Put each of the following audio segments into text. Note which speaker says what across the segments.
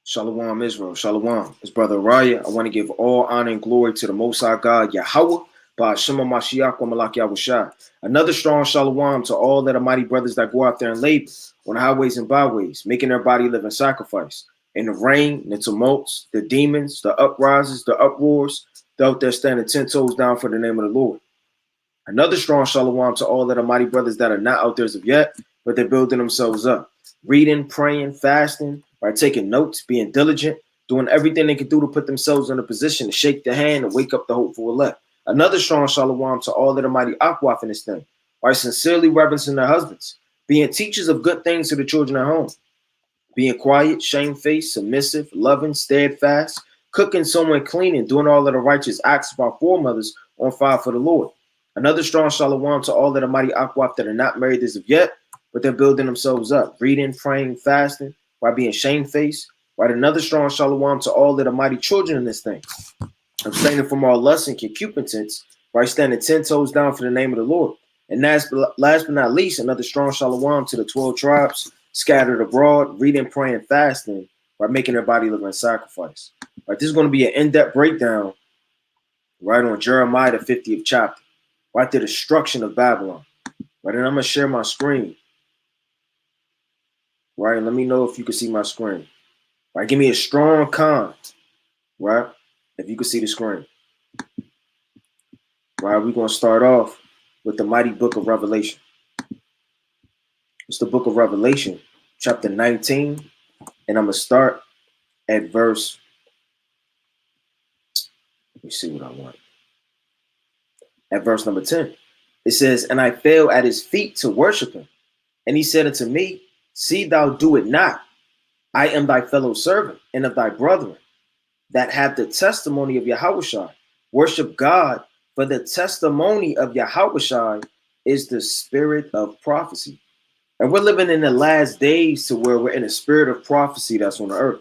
Speaker 1: Shalom, Israel. Shalom. It's Brother Raya. I want to give all honor and glory to the Most High God, Yahweh, by Shema Mashiach wa Malak Yahushai. Another strong shalom to all that are mighty brothers that go out there and labor on the highways and byways, making their body live in sacrifice. In the rain, the tumults, the demons, the uprises, the uproars, they're out there standing 10 toes down for the name of the Lord. Another strong shalom to all that are mighty brothers that are not out there as of yet, but they're building themselves up. Reading, praying, fasting, by taking notes, being diligent, doing everything they can do to put themselves in a position to shake the hand and wake up the hopeful elect. Another strong shalom to all that are mighty akwaf in this thing, by sincerely reverencing their husbands, being teachers of good things to the children at home, being quiet, shamefaced, submissive, loving, steadfast, cooking, sewing, cleaning, doing all of the righteous acts of our foremothers on fire for the Lord. Another strong shalom to all that are mighty akwaf that are not married as of yet, but they're building themselves up, reading, praying, fasting, by being shamefaced. Right, another strong shalom to all that are mighty children in this thing, abstaining from all lust and concupiscence, right, standing 10 toes down for the name of the Lord. And last but not least, another strong shalom to the 12 tribes scattered abroad, reading, praying, fasting, by making their body live in sacrifice. Right, this is going to be an in-depth breakdown, right, on Jeremiah the 50th chapter, right, the destruction of Babylon. Right, and I'm going to share my screen. Right, let me know if you can see my screen. Right, give me a strong con. Right, if you can see the screen. Right, we're going to start off with the mighty book of Revelation. It's the book of Revelation, chapter 19, and I'm going to start at verse. Let me see what I want. At verse number 10. It says, "And I fell at his feet to worship him. And he said unto me, See thou do it not. I am thy fellow servant and of thy brethren that have the testimony of Yahushua. Worship God, for the testimony of Yahushua is the spirit of prophecy." And we're living in the last days to where we're in a spirit of prophecy that's on the earth.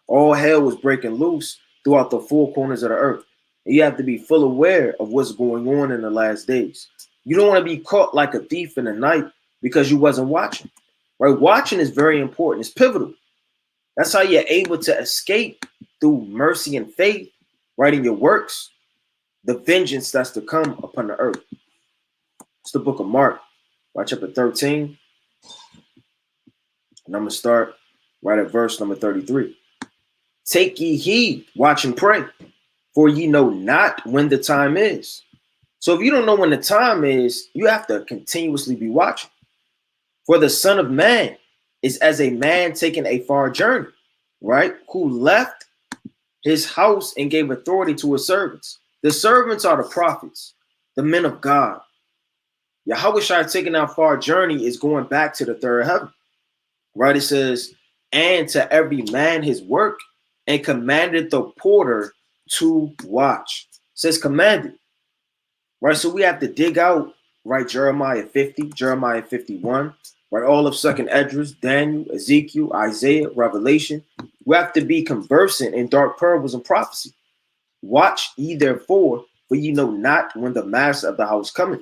Speaker 1: All hell was breaking loose throughout the four corners of the earth. And you have to be full aware of what's going on in the last days. You don't want to be caught like a thief in the night because you wasn't watching. Right? Watching is very important. It's pivotal. That's how you're able to escape through mercy and faith, right, in your works, the vengeance that's to come upon the earth. It's the book of Mark, right, chapter 13. And I'm going to start right at verse number 33. "Take ye heed, watch and pray, for ye know not when the time is." So if you don't know when the time is, you have to continuously be watching. "For the Son of Man is as a man taking a far journey," right? "Who left his house and gave authority to his servants." The servants are the prophets, the men of God. Yahushua taking that far journey is going back to the third heaven, right? It says, "And to every man his work, and commanded the porter to watch." It says commanded, right? So we have to dig out, right, Jeremiah 50, Jeremiah 51, right, all of Second Esdras, Daniel, Ezekiel, Isaiah, Revelation. We have to be conversant in dark parables and prophecy. "Watch ye therefore, for ye know not when the master of the house cometh,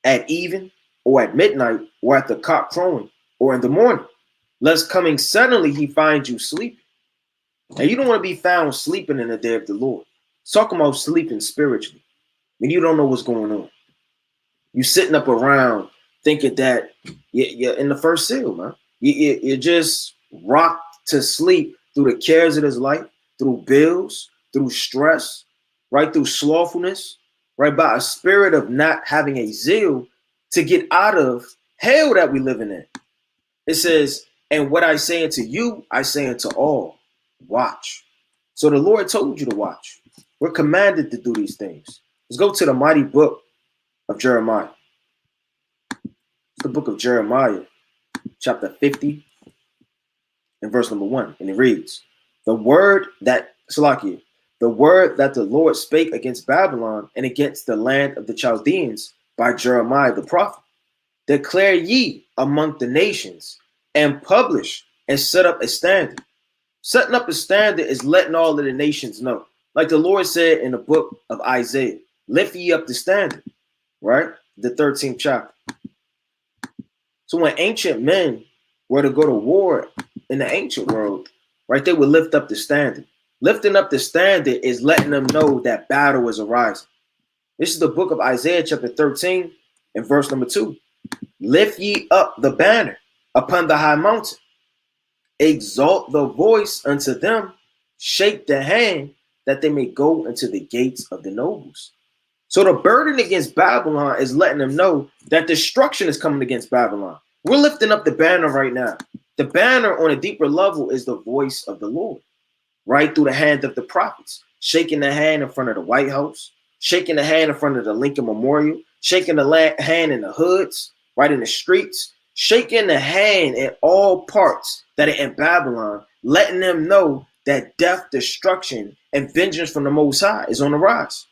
Speaker 1: at even, or at midnight, or at the cock crowing, or in the morning, lest coming suddenly he find you sleeping." And you don't want to be found sleeping in the day of the Lord. It's talking about sleeping spiritually. When you don't know what's going on. You sitting up around thinking that you're in the first seal, man. You're just rocked to sleep through the cares of this life, through bills, through stress, right, through slothfulness, right, by a spirit of not having a zeal to get out of hell that we living in. It says, "And what I say unto you, I say unto all, watch." So the Lord told you to watch. We're commanded to do these things. Let's go to the mighty book of Jeremiah. It's the book of Jeremiah, chapter 50, and verse number 1. And it reads, the word that the Lord spake against Babylon and against the land of the Chaldeans by Jeremiah the prophet. Declare ye among the nations, and publish and set up a standard. Setting up a standard is letting all of the nations know. Like the Lord said in the book of Isaiah, lift ye up the standard, right? The 13th chapter. So when ancient men were to go to war in the ancient world, right? They would lift up the standard. Lifting up the standard is letting them know that battle is arising. This is the book of Isaiah chapter 13 and verse number 2. Lift ye up the banner upon the high mountain. Exalt the voice unto them. Shake the hand that they may go into the gates of the nobles. So the burden against Babylon is letting them know that destruction is coming against Babylon. We're lifting up the banner right now. The banner on a deeper level is the voice of the Lord, right through the hand of the prophets, shaking the hand in front of the White House, shaking the hand in front of the Lincoln Memorial, shaking the hand in the hoods, right in the streets, shaking the hand in all parts that are in Babylon, letting them know that death, destruction, and vengeance from the Most High is on the rise.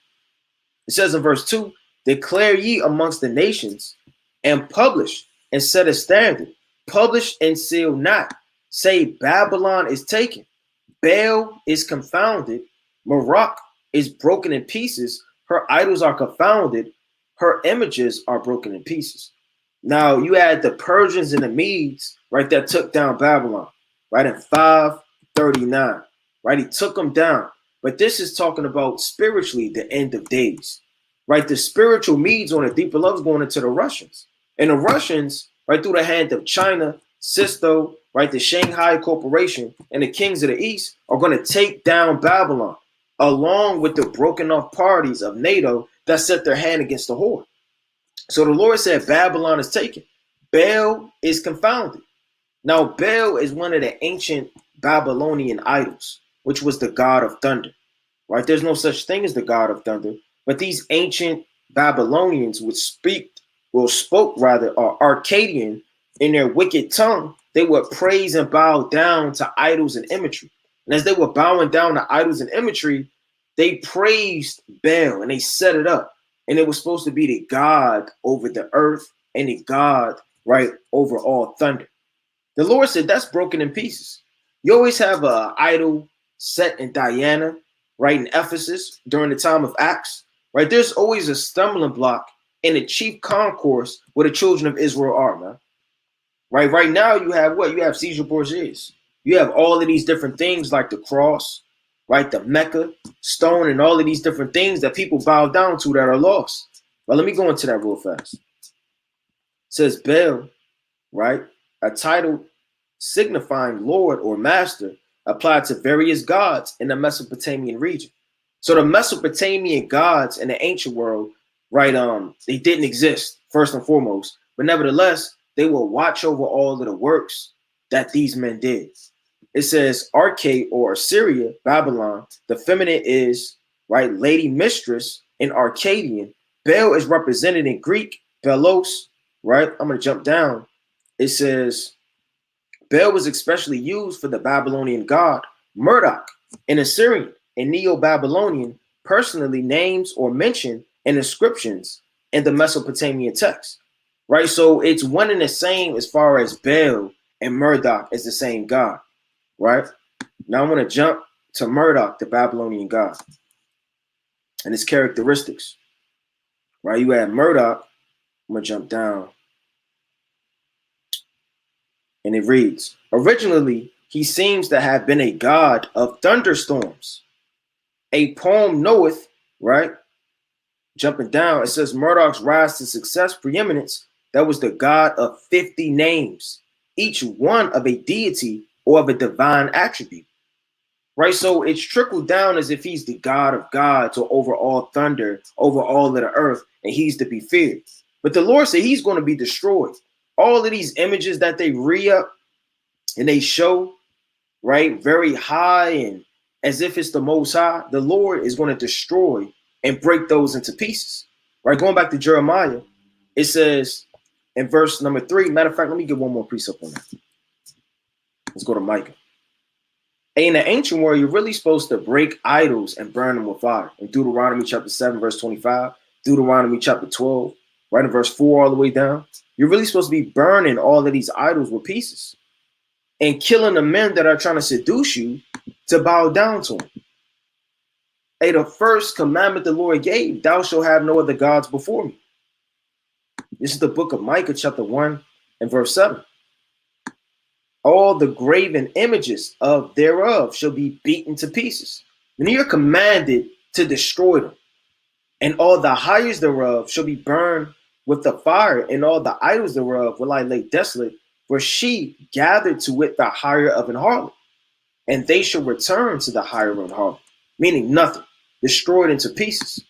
Speaker 1: It says in verse 2, declare ye amongst the nations, and publish and set a standard. Publish and seal not. Say Babylon is taken. Baal is confounded. Meroch is broken in pieces. Her idols are confounded. Her images are broken in pieces. Now you had the Persians and the Medes, right, that took down Babylon, right, in 539, right? He took them down. But this is talking about spiritually the end of days, right? The spiritual Medes on a deeper level going into the Russians. And the Russians, right, through the hand of China, Sisto, right, the Shanghai Corporation, and the kings of the East are going to take down Babylon, along with the broken off parties of NATO that set their hand against the whore. So the Lord said Babylon is taken. Baal is confounded. Now, Baal is one of the ancient Babylonian idols, which was the god of thunder, right? There's no such thing as the god of thunder, but these ancient Babylonians would spoke are Akkadian in their wicked tongue. They would praise and bow down to idols and imagery. And as they were bowing down to idols and imagery, they praised Baal and they set it up. And it was supposed to be the god over the earth and the god, right, over all thunder. The Lord said that's broken in pieces. You always have an idol set in Diana, right, in Ephesus during the time of Acts, right? There's always a stumbling block in the chief concourse where the children of Israel are, man. Right? Right now you have what? You have Caesar Borgias. You have all of these different things like the cross, right? The Mecca, stone, and all of these different things that people bow down to that are lost. But let me go into that real fast. It says Baal, right? A title signifying Lord or Master applied to various gods in the Mesopotamian region. So the Mesopotamian gods in the ancient world, right, they didn't exist, first and foremost. But nevertheless, they will watch over all of the works that these men did. It says Arche or Assyria, Babylon. The feminine is, right, lady mistress in Arcadian. Baal is represented in Greek, Belos, right? I'm going to jump down. It says Baal was especially used for the Babylonian god Marduk in Assyrian and Neo-Babylonian, personally names or mentioned in inscriptions in the Mesopotamian text, right? So it's one and the same as far as Baal and Marduk is the same god, right? Now I'm going to jump to Marduk, the Babylonian god, and its characteristics, right? You have Marduk. I'm going to jump down. And it reads, originally, he seems to have been a god of thunderstorms. A poem knoweth, right? Jumping down, it says Marduk's rise to success, preeminence, that was the god of 50 names, each one of a deity or of a divine attribute, right? So it's trickled down as if he's the god of gods or over all thunder, over all of the earth, and he's to be feared. But the Lord said he's going to be destroyed. All of these images that they re-up and they show, right, very high and as if it's the Most High, the Lord is going to destroy and break those into pieces, right? Going back to Jeremiah, it says in verse number 3, matter of fact, let me get one more precept on that. Let's go to Micah. In the ancient world, you're really supposed to break idols and burn them with fire. In Deuteronomy chapter 7, verse 25, Deuteronomy chapter 12, right in verse 4 all the way down. You're really supposed to be burning all of these idols with pieces and killing the men that are trying to seduce you to bow down to them. Hey, the first commandment the Lord gave, thou shalt have no other gods before me. This is the book of Micah chapter 1 and verse 7. all the graven images of thereof shall be beaten to pieces. And you're commanded to destroy them, and all the hires thereof shall be burned with the fire, and all the idols thereof will I lay desolate, for she gathered to it the hire of an harlot, and they shall return to the hire of an harlot, meaning nothing, destroyed into pieces.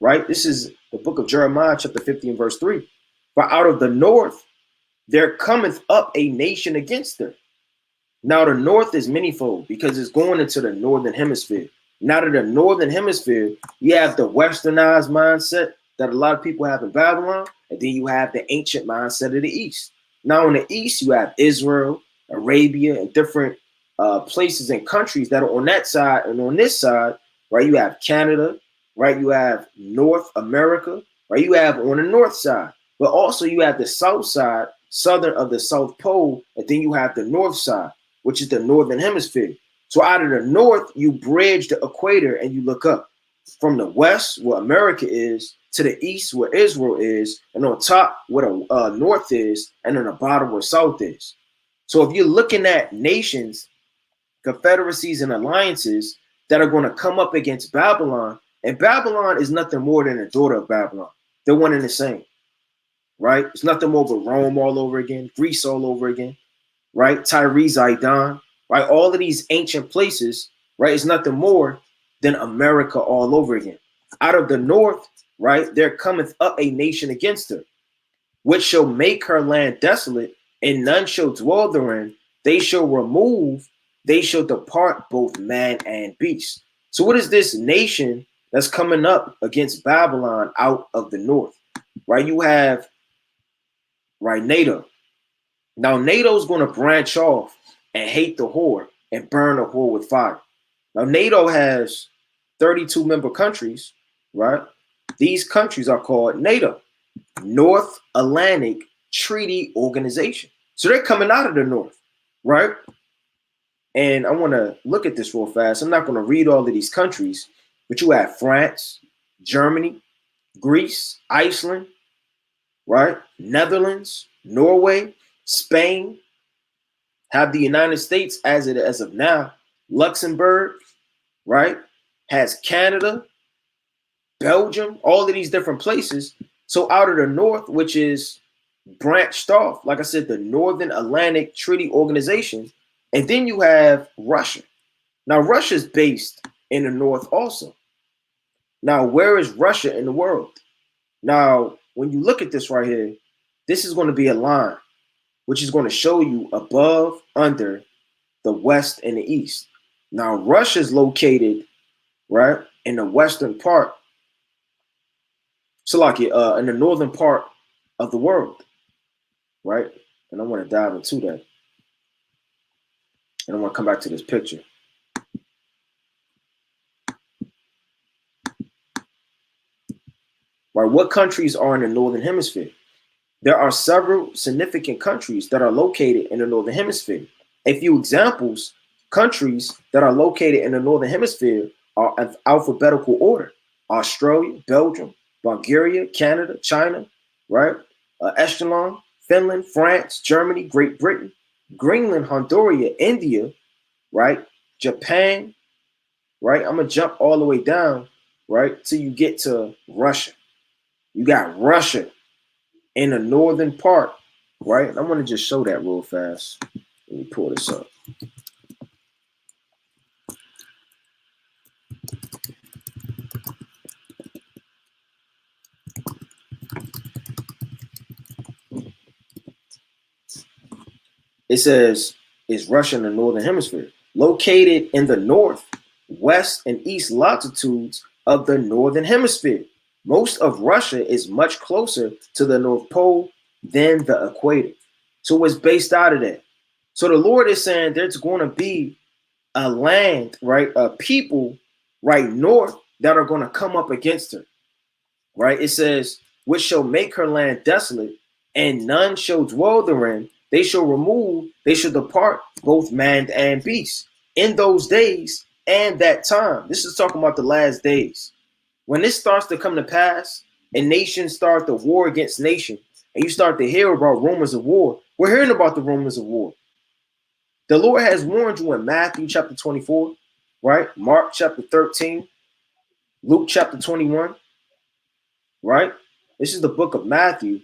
Speaker 1: Right? This is the book of Jeremiah, chapter 50 and verse 3. For out of the north there cometh up a nation against her. Now the north is manyfold because it's going into the northern hemisphere. Now to the northern hemisphere, you have the westernized mindset that a lot of people have in Babylon, and then you have the ancient mindset of the east. Now in the east, you have Israel, Arabia, and different places and countries that are on that side, and on this side, right, you have Canada, right, you have North America, right, you have on the north side, but also you have the south side, southern of the South Pole, and then you have the north side, which is the northern hemisphere. So out of the north, you bridge the equator and you look up from the west, where America is, to the east, where Israel is, and on top, where the north is, and on the bottom, where south is. So if you're looking at nations, confederacies, and alliances that are going to come up against Babylon, and Babylon is nothing more than a daughter of Babylon. They're one and the same, right? It's nothing more but Rome all over again, Greece all over again, right? Tyre, Zidon, right? All of these ancient places, right, is nothing more than America all over again. Out of the north, right, there cometh up a nation against her, which shall make her land desolate, and none shall dwell therein. They shall remove, they shall depart, both man and beast. So what is this nation that's coming up against Babylon out of the north? Right, you have, right, NATO. Now NATO's going to branch off and hate the whore and burn the whore with fire. Now NATO has 32 member countries, right? These countries are called NATO, North Atlantic Treaty Organization. So they're coming out of the north, right? And I want to look at this real fast. I'm not going to read all of these countries, but you have France, Germany, Greece, Iceland, right? Netherlands, Norway, Spain, have the United States as of now, Luxembourg, right? Has Canada, Belgium, all of these different places. So out of the north, which is branched off, like I said, the Northern Atlantic Treaty Organization, and then you have Russia. Now Russia is based in the north also. Now where is Russia in the world? Now when you look at this right here, this is going to be a line which is going to show you above, under, the west, and the east. Now Russia is located, right, in the western part, so like in the northern part of the world, right? And I want to dive into that. And I want to come back to this picture. Right, what countries are in the northern hemisphere? There are several significant countries that are located in the northern hemisphere. A few examples, countries that are located in the northern hemisphere are in alphabetical order: Australia, Belgium, Bulgaria, Canada, China, right? Echelon, Finland, France, Germany, Great Britain, Greenland, Honduras, India, right? Japan, right? I'm gonna jump all the way down, right, till you get to Russia. You got Russia in the northern part, right? I'm gonna just show that real fast. Let me pull this up. It says, is Russia in the northern hemisphere, located in the north, west, and east latitudes of the northern hemisphere. Most of Russia is much closer to the North Pole than the equator. So it's based out of that. So the Lord is saying there's going to be a land, right, a people right north that are going to come up against her, right? It says, which shall make her land desolate, and none shall dwell therein. They shall remove, they shall depart, both man and beast, in those days and that time. This is talking about the last days. When this starts to come to pass, and nations start the war against nation, and you start to hear about rumors of war, we're hearing about the rumors of war. The Lord has warned you in Matthew chapter 24, right? Mark chapter 13, Luke chapter 21, right? This is the book of Matthew,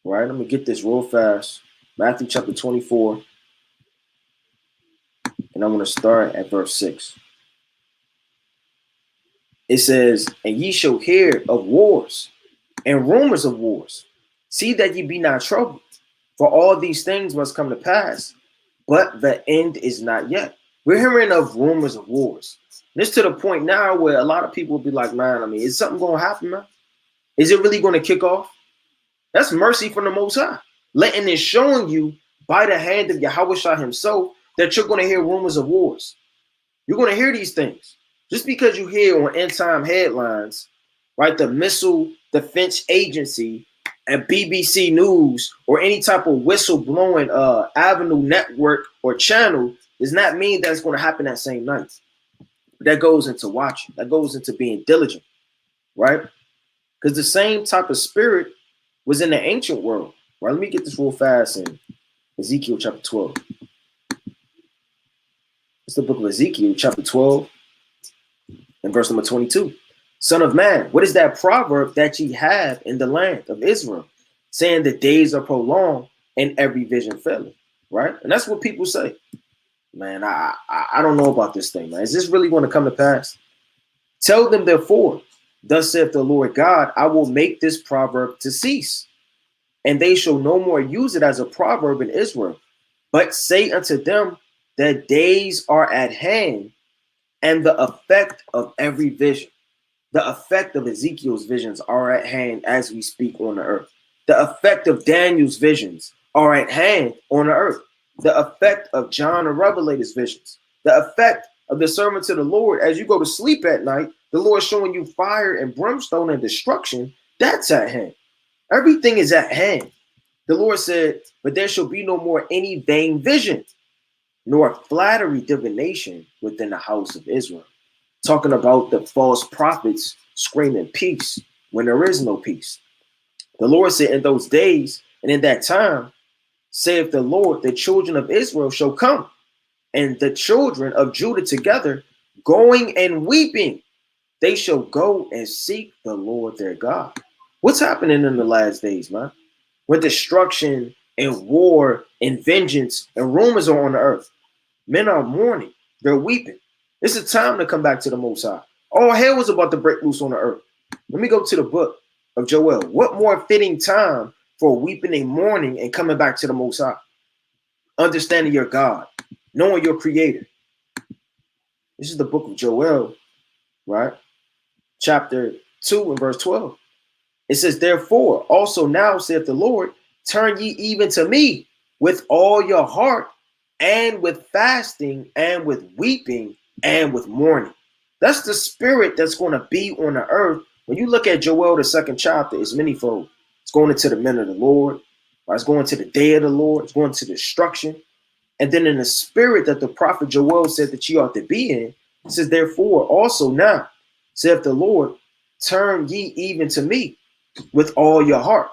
Speaker 1: right? Let me get this real fast. Matthew chapter 24, and I'm going to start at verse 6. It says, "And ye shall hear of wars and rumors of wars. See that ye be not troubled, for all these things must come to pass, but the end is not yet." We're hearing of rumors of wars. This to the point now where a lot of people will be like, man, I mean, is something going to happen, man? Is it really going to kick off? That's mercy from the Most High. Letting it showing you by the hand of Yahushua himself that you're going to hear rumors of wars. You're going to hear these things. Just because you hear on end time headlines, right, the Missile Defense Agency and BBC News or any type of whistleblowing avenue, network, or channel does not mean that it's going to happen that same night. That goes into watching. That goes into being diligent, right? Because the same type of spirit was in the ancient world. Right? Let me get this real fast in Ezekiel chapter 12. It's the book of Ezekiel chapter 12 and verse number 22. "Son of man, what is that proverb that ye have in the land of Israel, saying the days are prolonged and every vision faileth?" Right? And that's what people say. Man, I don't know about this thing, man. Is this really going to come to pass? "Tell them, therefore, thus saith the Lord God, I will make this proverb to cease, and they shall no more use it as a proverb in Israel. But say unto them, the days are at hand, and the effect of every vision." The effect of Ezekiel's visions are at hand as we speak on the earth. The effect of Daniel's visions are at hand on the earth. The effect of John the Revelator's visions. The effect of the servant to the Lord as you go to sleep at night, the Lord showing you fire and brimstone and destruction, that's at hand. Everything is at hand. The Lord said, "But there shall be no more any vain vision, nor flattery divination within the house of Israel." Talking about the false prophets screaming peace when there is no peace. The Lord said, "In those days and in that time, saith the Lord, the children of Israel shall come, and the children of Judah together, going and weeping. They shall go and seek the Lord their God." What's happening in the last days, man? When destruction and war and vengeance and rumors are on the earth. Men are mourning. They're weeping. It's a time to come back to the Most High. All hell was about to break loose on the earth. Let me go to the book of Joel. What more fitting time for weeping and mourning and coming back to the Most High? Understanding your God, knowing your Creator. This is the book of Joel, right? Chapter 2 and verse 12. It says, "Therefore, also now saith the Lord, turn ye even to me with all your heart, and with fasting, and with weeping, and with mourning." That's the spirit that's going to be on the earth. When you look at Joel, the second chapter, it's manifold. It's going into the men of the Lord. It's going to the day of the Lord. It's going to destruction. And then in the spirit that the prophet Joel said that you ought to be in, it says, "Therefore, also now, saith the Lord, turn ye even to me with all your heart,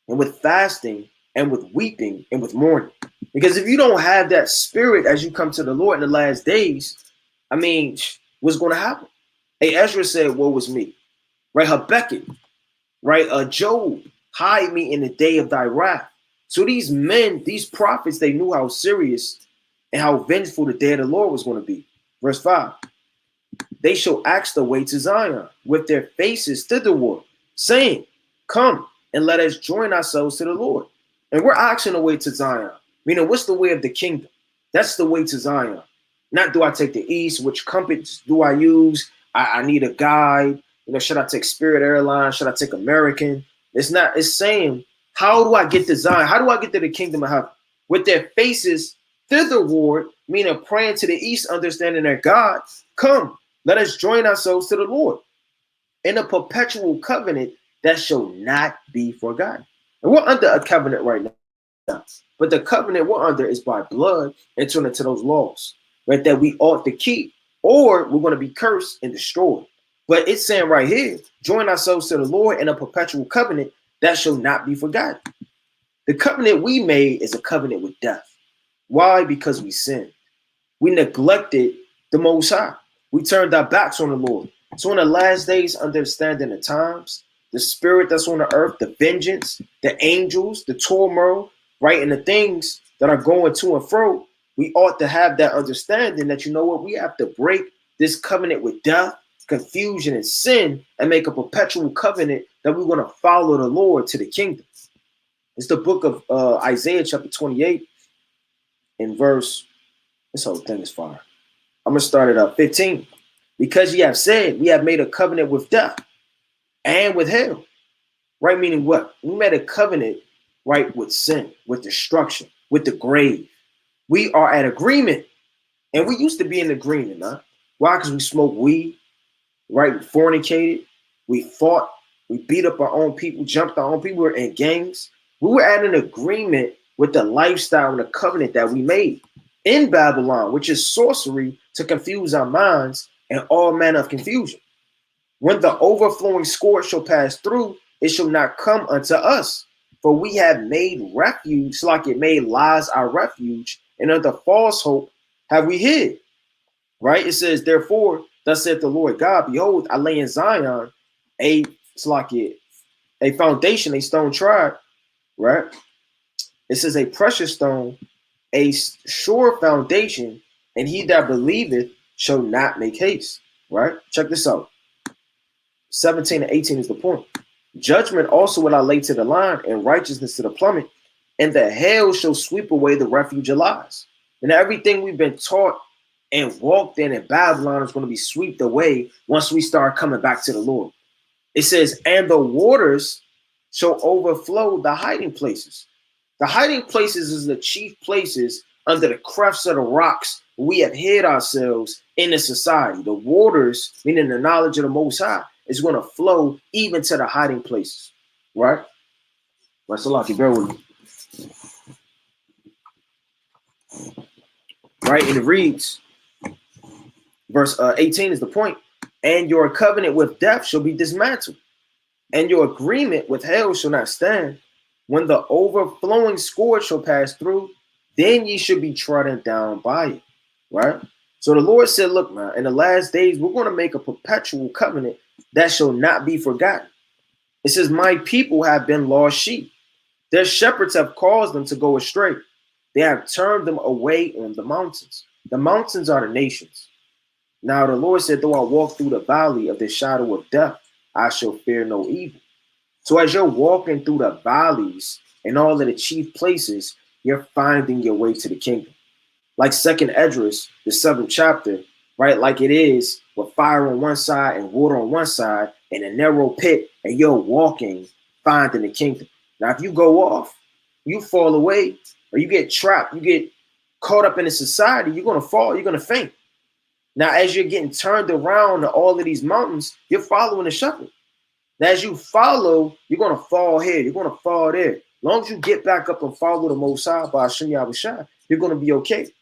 Speaker 1: and with fasting, and with weeping, and with mourning." Because if you don't have that spirit as you come to the Lord in the last days, I mean, what's going to happen? Hey, Ezra said, "Woe is me." Right? Habakkuk, right? Job, hide me in the day of thy wrath. So these men, these prophets, they knew how serious and how vengeful the day of the Lord was going to be. Verse 5. "They shall ask the way to Zion with their faces thitherward, saying, Come and let us join ourselves to the Lord." And we're asking the way to Zion. Meaning, what's the way of the kingdom? That's the way to Zion. Not do I take the east? Which compass do I use? I need a guide. Should I take Spirit Airlines? Should I take American? It's not. It's saying, how do I get to Zion? How do I get to the kingdom of heaven? With their faces thitherward, meaning praying to the east, understanding that God, come, let us join ourselves to the Lord in a perpetual covenant that shall not be forgotten. And we're under a covenant right now. But the covenant we're under is by blood and turning to those laws, right, that we ought to keep, or we're going to be cursed and destroyed. But it's saying right here, join ourselves to the Lord in a perpetual covenant that shall not be forgotten. The covenant we made is a covenant with death. Why? Because we sinned. We neglected the Most High. We turned our backs on the Lord. So in the last days, understanding the times, the spirit that's on the earth, the vengeance, the angels, the turmoil, right, and the things that are going to and fro, we ought to have that understanding that, you know what, we have to break this covenant with death, confusion, and sin, and make a perpetual covenant that we're going to follow the Lord to the kingdom. It's the book of Isaiah chapter 28 in verse, this whole thing is fire. I'm going to start it up 15. Because ye have said, we have made a covenant with death and with hell. Right? Meaning what? We made a covenant, right, with sin, with destruction, with the grave. We are at agreement. And we used to be in agreement, huh? Why? Because we smoked weed, right? We fornicated, we fought, we beat up our own people, jumped our own people, we were in gangs. We were at an agreement with the lifestyle and the covenant that we made in Babylon, which is sorcery to confuse our minds and all manner of confusion. When the overflowing scourge shall pass through, it shall not come unto us. For we have made refuge, like it made lies our refuge, and under false hope have we hid. Right? It says, therefore, thus saith the Lord God, behold, I lay in Zion a foundation, a stone tried, right? It says a precious stone, a sure foundation, and he that believeth shall not make haste. Right? Check this out. 17 and 18 is the point. Judgment also will I lay to the line, and righteousness to the plummet, and the hail shall sweep away the refuge of lies. And everything we've been taught and walked in Babylon is going to be swept away once we start coming back to the Lord. It says, and the waters shall overflow the hiding places. The hiding places is the chief places under the crefts of the rocks we have hid ourselves in the society. The waters, meaning the knowledge of the Most High, is going to flow even to the hiding places, right? Right, so Lockie, bear with me. Right, and it reads, verse 18 is the point. And your covenant with death shall be dismantled, and your agreement with hell shall not stand. When the overflowing scourge shall pass through, then ye should be trodden down by it, right? So the Lord said, look, man, in the last days, we're going to make a perpetual covenant that shall not be forgotten. It says, my people have been lost sheep. Their shepherds have caused them to go astray. They have turned them away on the mountains. The mountains are the nations. Now the Lord said, though I walk through the valley of the shadow of death, I shall fear no evil. So as you're walking through the valleys and all of the chief places, you're finding your way to the kingdom. Like 2nd Esdras, the 7th chapter, right? Like it is with fire on one side and water on one side and a narrow pit, and you're walking, finding the kingdom. Now, if you go off, you fall away, or you get trapped, you get caught up in a society, you're going to fall, you're going to faint. Now, as you're getting turned around to all of these mountains, you're following the shepherd. Now, as you follow, you're going to fall here, you're going to fall there. As long as you get back up and follow the Most High by Hashem Yahushua, you're going to be okay. It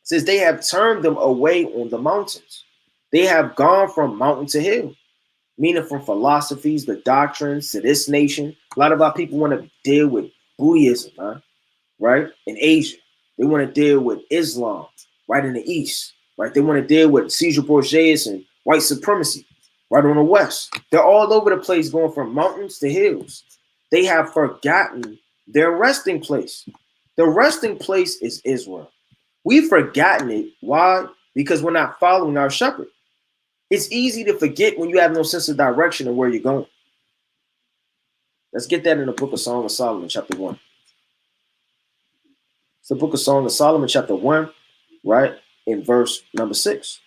Speaker 1: says they have turned them away on the mountains. They have gone from mountain to hill, meaning from philosophies, the doctrines to this nation. A lot of our people want to deal with Buddhism, huh? Right? In Asia. They want to deal with Islam, right, in the East. Right? They want to deal with Caesar Borgias and white supremacy, right, on the West. They're all over the place going from mountains to hills. They have forgotten their resting place. The resting place is Israel. We've forgotten it. Why? Because we're not following our shepherd. It's easy to forget when you have no sense of direction and where you're going. Let's get that in the book of Song of Solomon, chapter 1. It's the book of Song of Solomon, chapter 1, right, in verse number 6.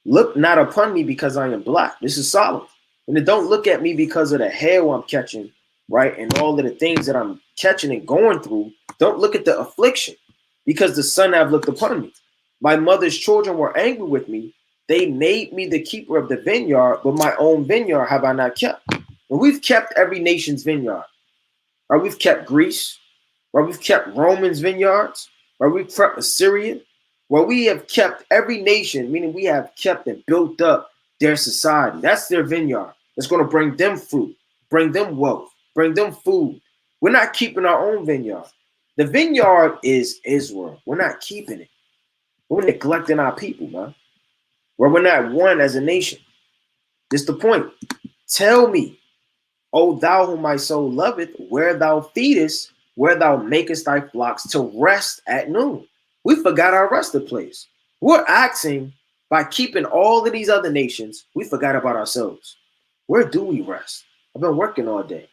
Speaker 1: Look not upon me because I am black. This is Solomon. And then don't look at me because of the hail I'm catching, right, and all of the things that I'm catching and going through. Don't look at the affliction because the sun have looked upon me. My mother's children were angry with me. They made me the keeper of the vineyard, but my own vineyard have I not kept. And we've kept every nation's vineyard. Right? We've kept Greece. Right? We've kept Romans' vineyards. Right? We've kept Assyria. Well, we have kept every nation, meaning we have kept and built up their society. That's their vineyard. It's going to bring them fruit, bring them wealth, bring them food. We're not keeping our own vineyard. The vineyard is Israel. We're not keeping it. We're neglecting our people, man. We're not one as a nation. This the point. Tell me, O thou whom my soul loveth, where thou feedest, where thou makest thy flocks to rest at noon. We forgot our resting place. We're acting by keeping all of these other nations, we forgot about ourselves. Where do we rest? I've been working all day.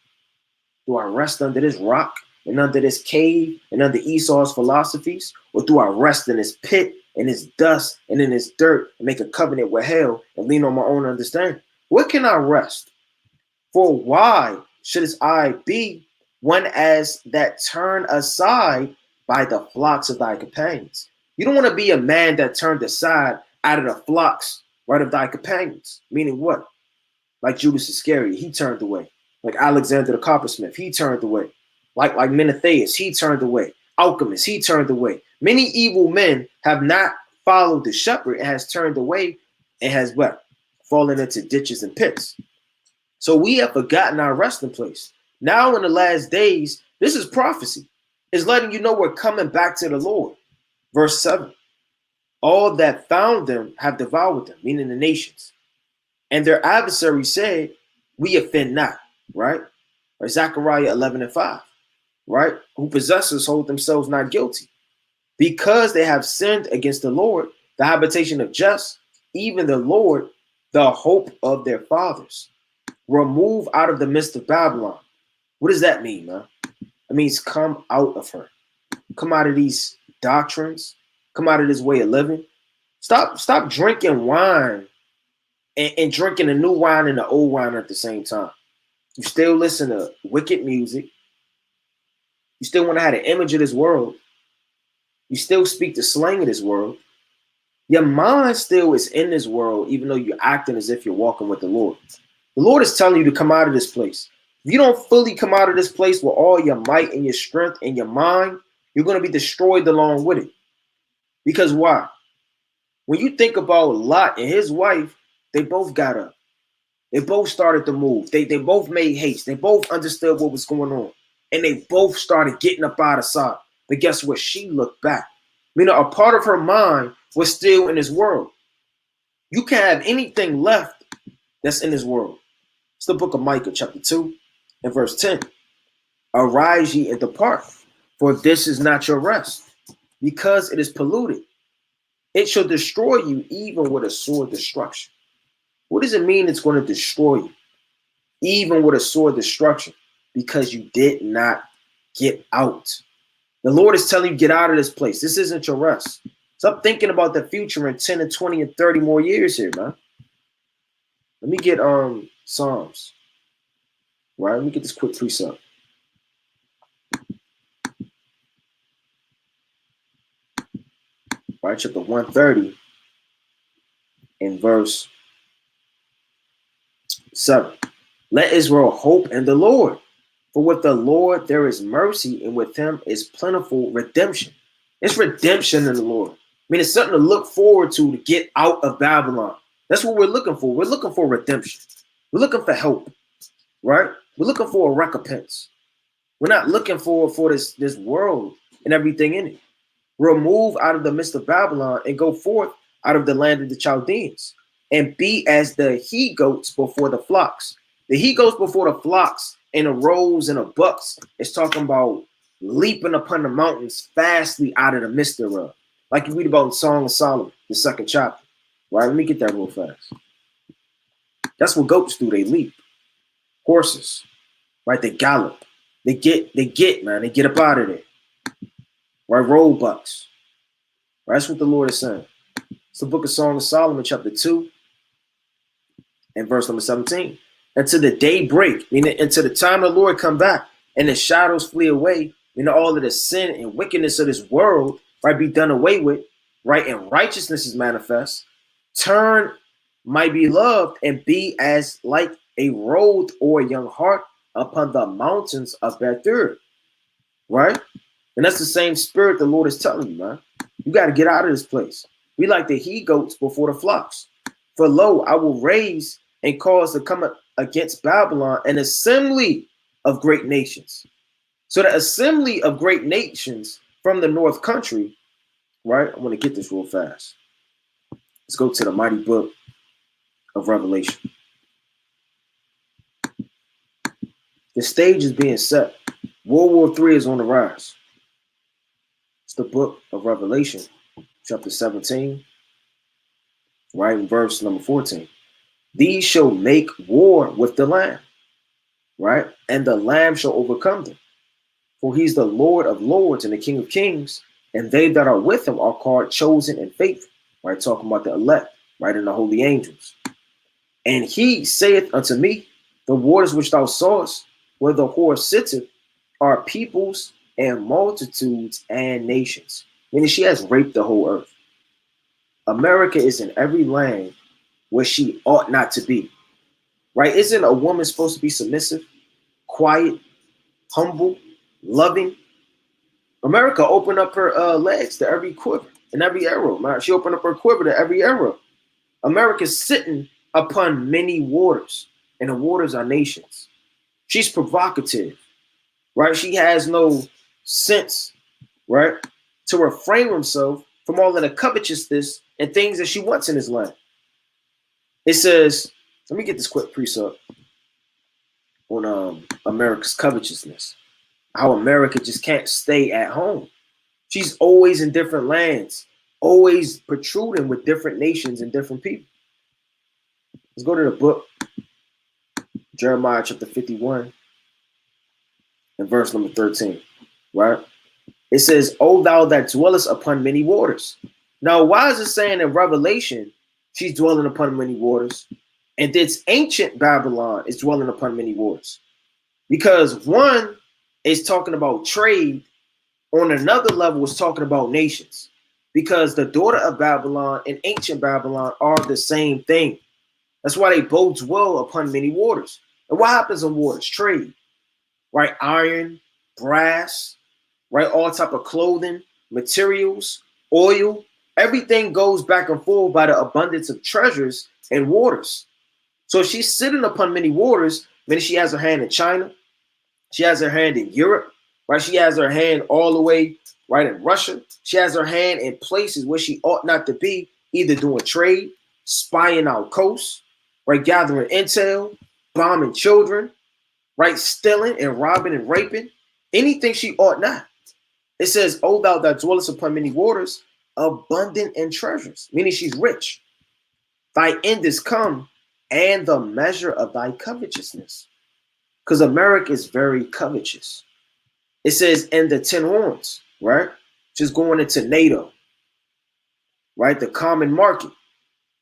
Speaker 1: Do I rest under this rock and under this cave and under Esau's philosophies? Or do I rest in this pit and this dust and in this dirt and make a covenant with hell and lean on my own understanding? Where can I rest? For why should his eye be one as that turn aside by the flocks of thy companions? You don't want to be a man that turned aside out of the flocks, right, of thy companions. Meaning what? Like Judas Iscariot, he turned away. Like Alexander the coppersmith, he turned away. Like Menethius, he turned away. Alchemist, he turned away. Many evil men have not followed the shepherd and has turned away and has what? Fallen into ditches and pits. So we have forgotten our resting place. Now in the last days, this is prophecy. It's letting you know we're coming back to the Lord. Verse 7. All that found them have devoured them, meaning the nations. And their adversary said, we offend not, right? Or Zechariah 11:5, right? Who possessors hold themselves not guilty. Because they have sinned against the Lord, the habitation of just, even the Lord, the hope of their fathers. Remove out of the midst of Babylon. What does that mean, man? It means come out of her. Come out of these doctrines. Come out of this way of living. Stop drinking wine and drinking the new wine and the old wine at the same time. You still listen to wicked music. You still want to have the image of this world. You still speak the slang of this world. Your mind still is in this world, even though you're acting as if you're walking with the Lord. The Lord is telling you to come out of this place. If you don't fully come out of this place with all your might and your strength and your mind, you're going to be destroyed along with it. Because why? When you think about Lot and his wife, they both got up. They both started to move. They both made haste. They both understood what was going on. And they both started getting up out of sight. But guess what? She looked back. Meaning a part of her mind was still in this world. You can't have anything left that's in this world. It's the book of Micah, chapter 2 and verse 10. Arise ye and depart, for this is not your rest, because it is polluted. It shall destroy you even with a sword destruction. What does it mean it's going to destroy you? Even with a sword destruction, because you did not get out. The Lord is telling you, get out of this place. This isn't your rest. Stop thinking about the future in 10 and 20 and 30 more years here, man. Let me get Psalms. Right? Let me get this quick precept. Right, chapter 130 in verse 7. Let Israel hope in the Lord. For with the Lord there is mercy, and with him is plentiful redemption. It's redemption in the Lord. I mean, it's something to look forward to get out of Babylon. That's what we're looking for. We're looking for redemption. We're looking for help, right? We're looking for a recompense. We're not looking for this world and everything in it. Remove out of the midst of Babylon and go forth out of the land of the Chaldeans and be as the he-goats before the flocks. The he-goats before the flocks and the roes and the bucks is talking about leaping upon the mountains fastly out of the midst thereof. Like you read about in Song of Solomon, the 2nd chapter. Right? Let me get that real fast. That's what goats do. They leap. Horses, right? They gallop. They get, man. They get up out of there. Right? Roebucks. Right? That's what the Lord is saying. It's the book of Song of Solomon, chapter 2 and verse number 17. Until the day break, meaning until the time the Lord come back and the shadows flee away, all of the sin and wickedness of this world, right, be done away with, right, and righteousness is manifest. Turn my beloved and be as like a road or a young hart upon the mountains of Bethur, right? And that's the same spirit the Lord is telling you, man. You got to get out of this place. Be like the he-goats before the flocks. For lo, I will raise and cause to come against Babylon an assembly of great nations. So the assembly of great nations from the north country, right? I want to get this real fast. Let's go to the mighty book of Revelation. The stage is being set. World War III is on the rise. It's the book of Revelation, chapter 17, right in verse number 14. These shall make war with the Lamb, right? And the Lamb shall overcome them. For he's the Lord of lords and the King of kings, and they that are with him are called chosen and faithful, right? Talking about the elect, right? And the holy angels. And he saith unto me, the waters which thou sawest, where the whore sitteth, are peoples and multitudes and nations. Meaning she has raped the whole earth. America is in every land where she ought not to be, right? Isn't a woman supposed to be submissive, quiet, humble, loving? America opened up her legs to every quiver and every arrow. She opened up her quiver to every arrow. America's sitting upon many waters, and the waters are nations. She's provocative, right? She has no sense, right, to refrain herself from all of the covetousness and things that she wants in this land. It says, let me get this quick precept on America's covetousness. How America just can't stay at home. She's always in different lands, always protruding with different nations and different people. Let's go to the book, Jeremiah chapter 51 and verse number 13, right? It says, O thou that dwellest upon many waters. Now, why is it saying in Revelation, she's dwelling upon many waters, and this ancient Babylon is dwelling upon many waters? Because one is talking about trade, on another level is talking about nations. Because the daughter of Babylon and ancient Babylon are the same thing. That's why they both dwell upon many waters. And what happens in waters? Trade, right? Iron, brass, right? All type of clothing, materials, oil, everything goes back and forth by the abundance of treasures and waters. So she's sitting upon many waters. Maybe she has her hand in China. She has her hand in Europe, right? She has her hand all the way, right, in Russia. She has her hand in places where she ought not to be, either doing trade, spying out coasts, right, gathering intel, bombing children, right, stealing and robbing and raping, anything she ought not. It says, O thou that dwellest upon many waters, abundant in treasures, meaning she's rich. Thy end is come, and the measure of thy covetousness. Because America is very covetous. It says, and the 10 horns, right? Just going into NATO, right? The common market.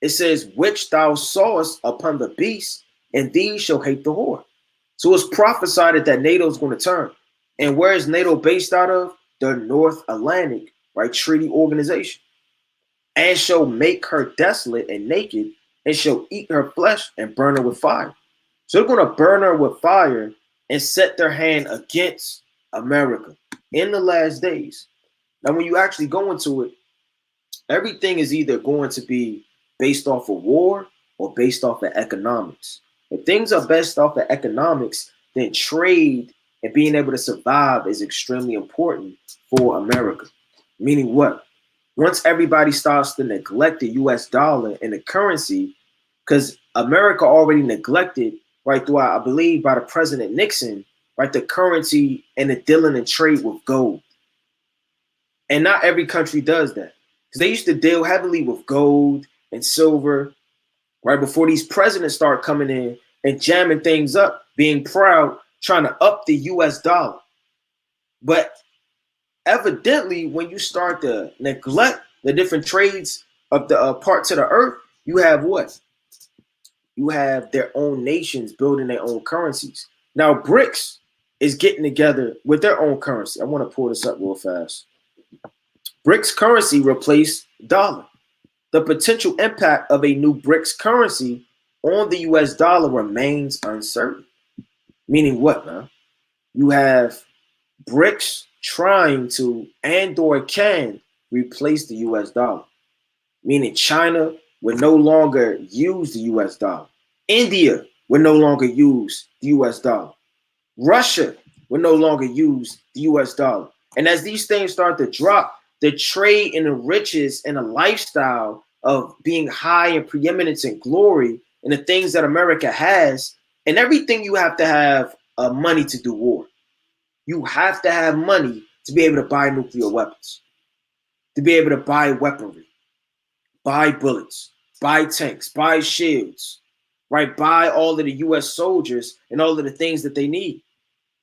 Speaker 1: It says, which thou sawest upon the beast, and these shall hate the whore. So it's prophesied that NATO is going to turn. And where is NATO based out of? The North Atlantic, right? Treaty Organization. And shall make her desolate and naked, and shall eat her flesh and burn her with fire. So they're going to burn her with fire and set their hand against America in the last days. Now, when you actually go into it, everything is either going to be based off of war or based off of economics. If things are based off of economics, then trade and being able to survive is extremely important for America. Meaning what? Once everybody starts to neglect the US dollar and the currency, because America already neglected, right, throughout, I believe, by the President Nixon, right, the currency and the dealing and trade with gold. And not every country does that. Because they used to deal heavily with gold and silver, right, before these presidents start coming in and jamming things up, being proud, trying to up the US dollar. But evidently, when you start to neglect the different trades of the parts of the earth, you have what? You have their own nations building their own currencies. Now, BRICS is getting together with their own currency. I want to pull this up real fast. BRICS currency replaced dollar. The potential impact of a new BRICS currency on the US dollar remains uncertain. Meaning what, man? You have BRICS trying to and or can replace the US dollar. Meaning China would no longer use the US dollar. India would no longer use the US dollar. Russia will no longer use the US dollar. And as these things start to drop, the trade and the riches and the lifestyle of being high and preeminence and glory and the things that America has, and everything you have to have money to do war. You have to have money to be able to buy nuclear weapons, to be able to buy weaponry, buy bullets, buy tanks, buy shields, right? Buy all of the US soldiers and all of the things that they need.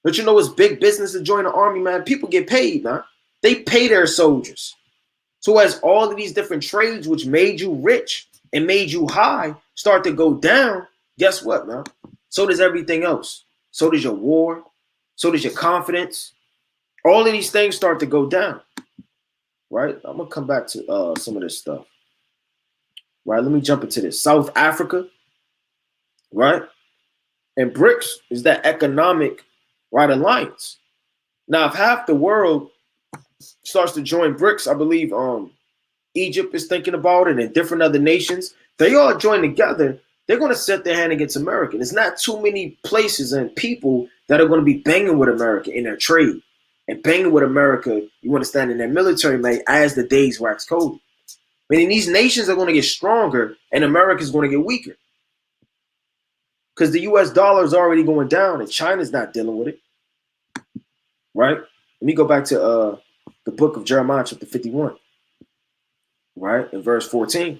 Speaker 1: But you know it's big business to join the army, man. People get paid, man. They pay their soldiers. So as all of these different trades which made you rich and made you high start to go down, guess what, man? So does everything else. So does your war. So does your confidence. All of these things start to go down, right? I'm going to come back to some of this stuff. Right, let me jump into this. South Africa, right? And BRICS is that economic, right, alliance. Now, if half the world starts to join BRICS, I believe Egypt is thinking about it and different other nations, they all join together, they're going to set their hand against America. There's not too many places and people that are going to be banging with America in their trade and banging with America, you understand, in their military might as the days wax colder. Meaning these nations are going to get stronger and America is going to get weaker. Because the US dollar is already going down and China's not dealing with it. Right? Let me go back to the book of Jeremiah, chapter 51. Right? In verse 14.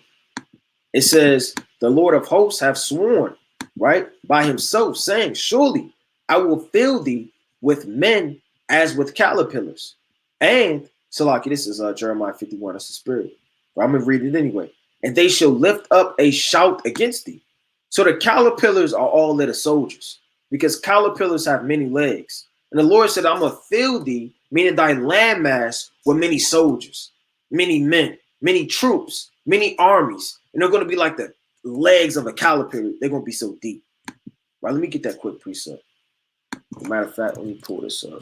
Speaker 1: It says, the Lord of hosts have sworn, right, by himself, saying, surely I will fill thee with men as with caterpillars. And, Salaki, this is Jeremiah 51, that's the spirit. I'm going to read it anyway. And they shall lift up a shout against thee. So the caterpillars are all of the soldiers because caterpillars have many legs. And the Lord said, I'm going to fill thee, meaning thy landmass, with many soldiers, many men, many troops, many armies. And they're going to be like the legs of a caterpillar. They're going to be so deep. Right, let me get that quick precept. As a matter of fact, let me pull this up.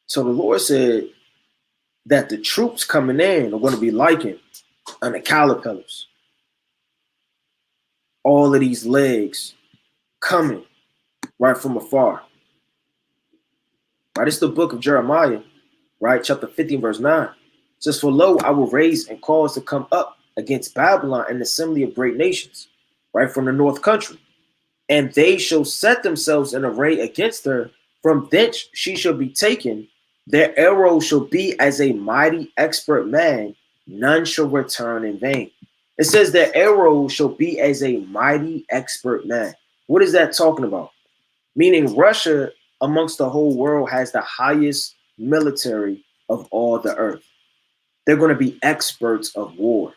Speaker 1: So the Lord said that the troops coming in are going to be likened on the caterpillars. All of these legs coming right from afar. Right, it's the book of Jeremiah, right? Chapter 50, verse 9. It says, for lo, I will raise and cause to come up against Babylon an assembly of great nations, right, from the north country. And they shall set themselves in array against her. From thence she shall be taken. Their arrow shall be as a mighty expert man. None shall return in vain. It says their arrow shall be as a mighty expert man. What is that talking about? Meaning Russia amongst the whole world has the highest military of all the earth. They're going to be experts of war.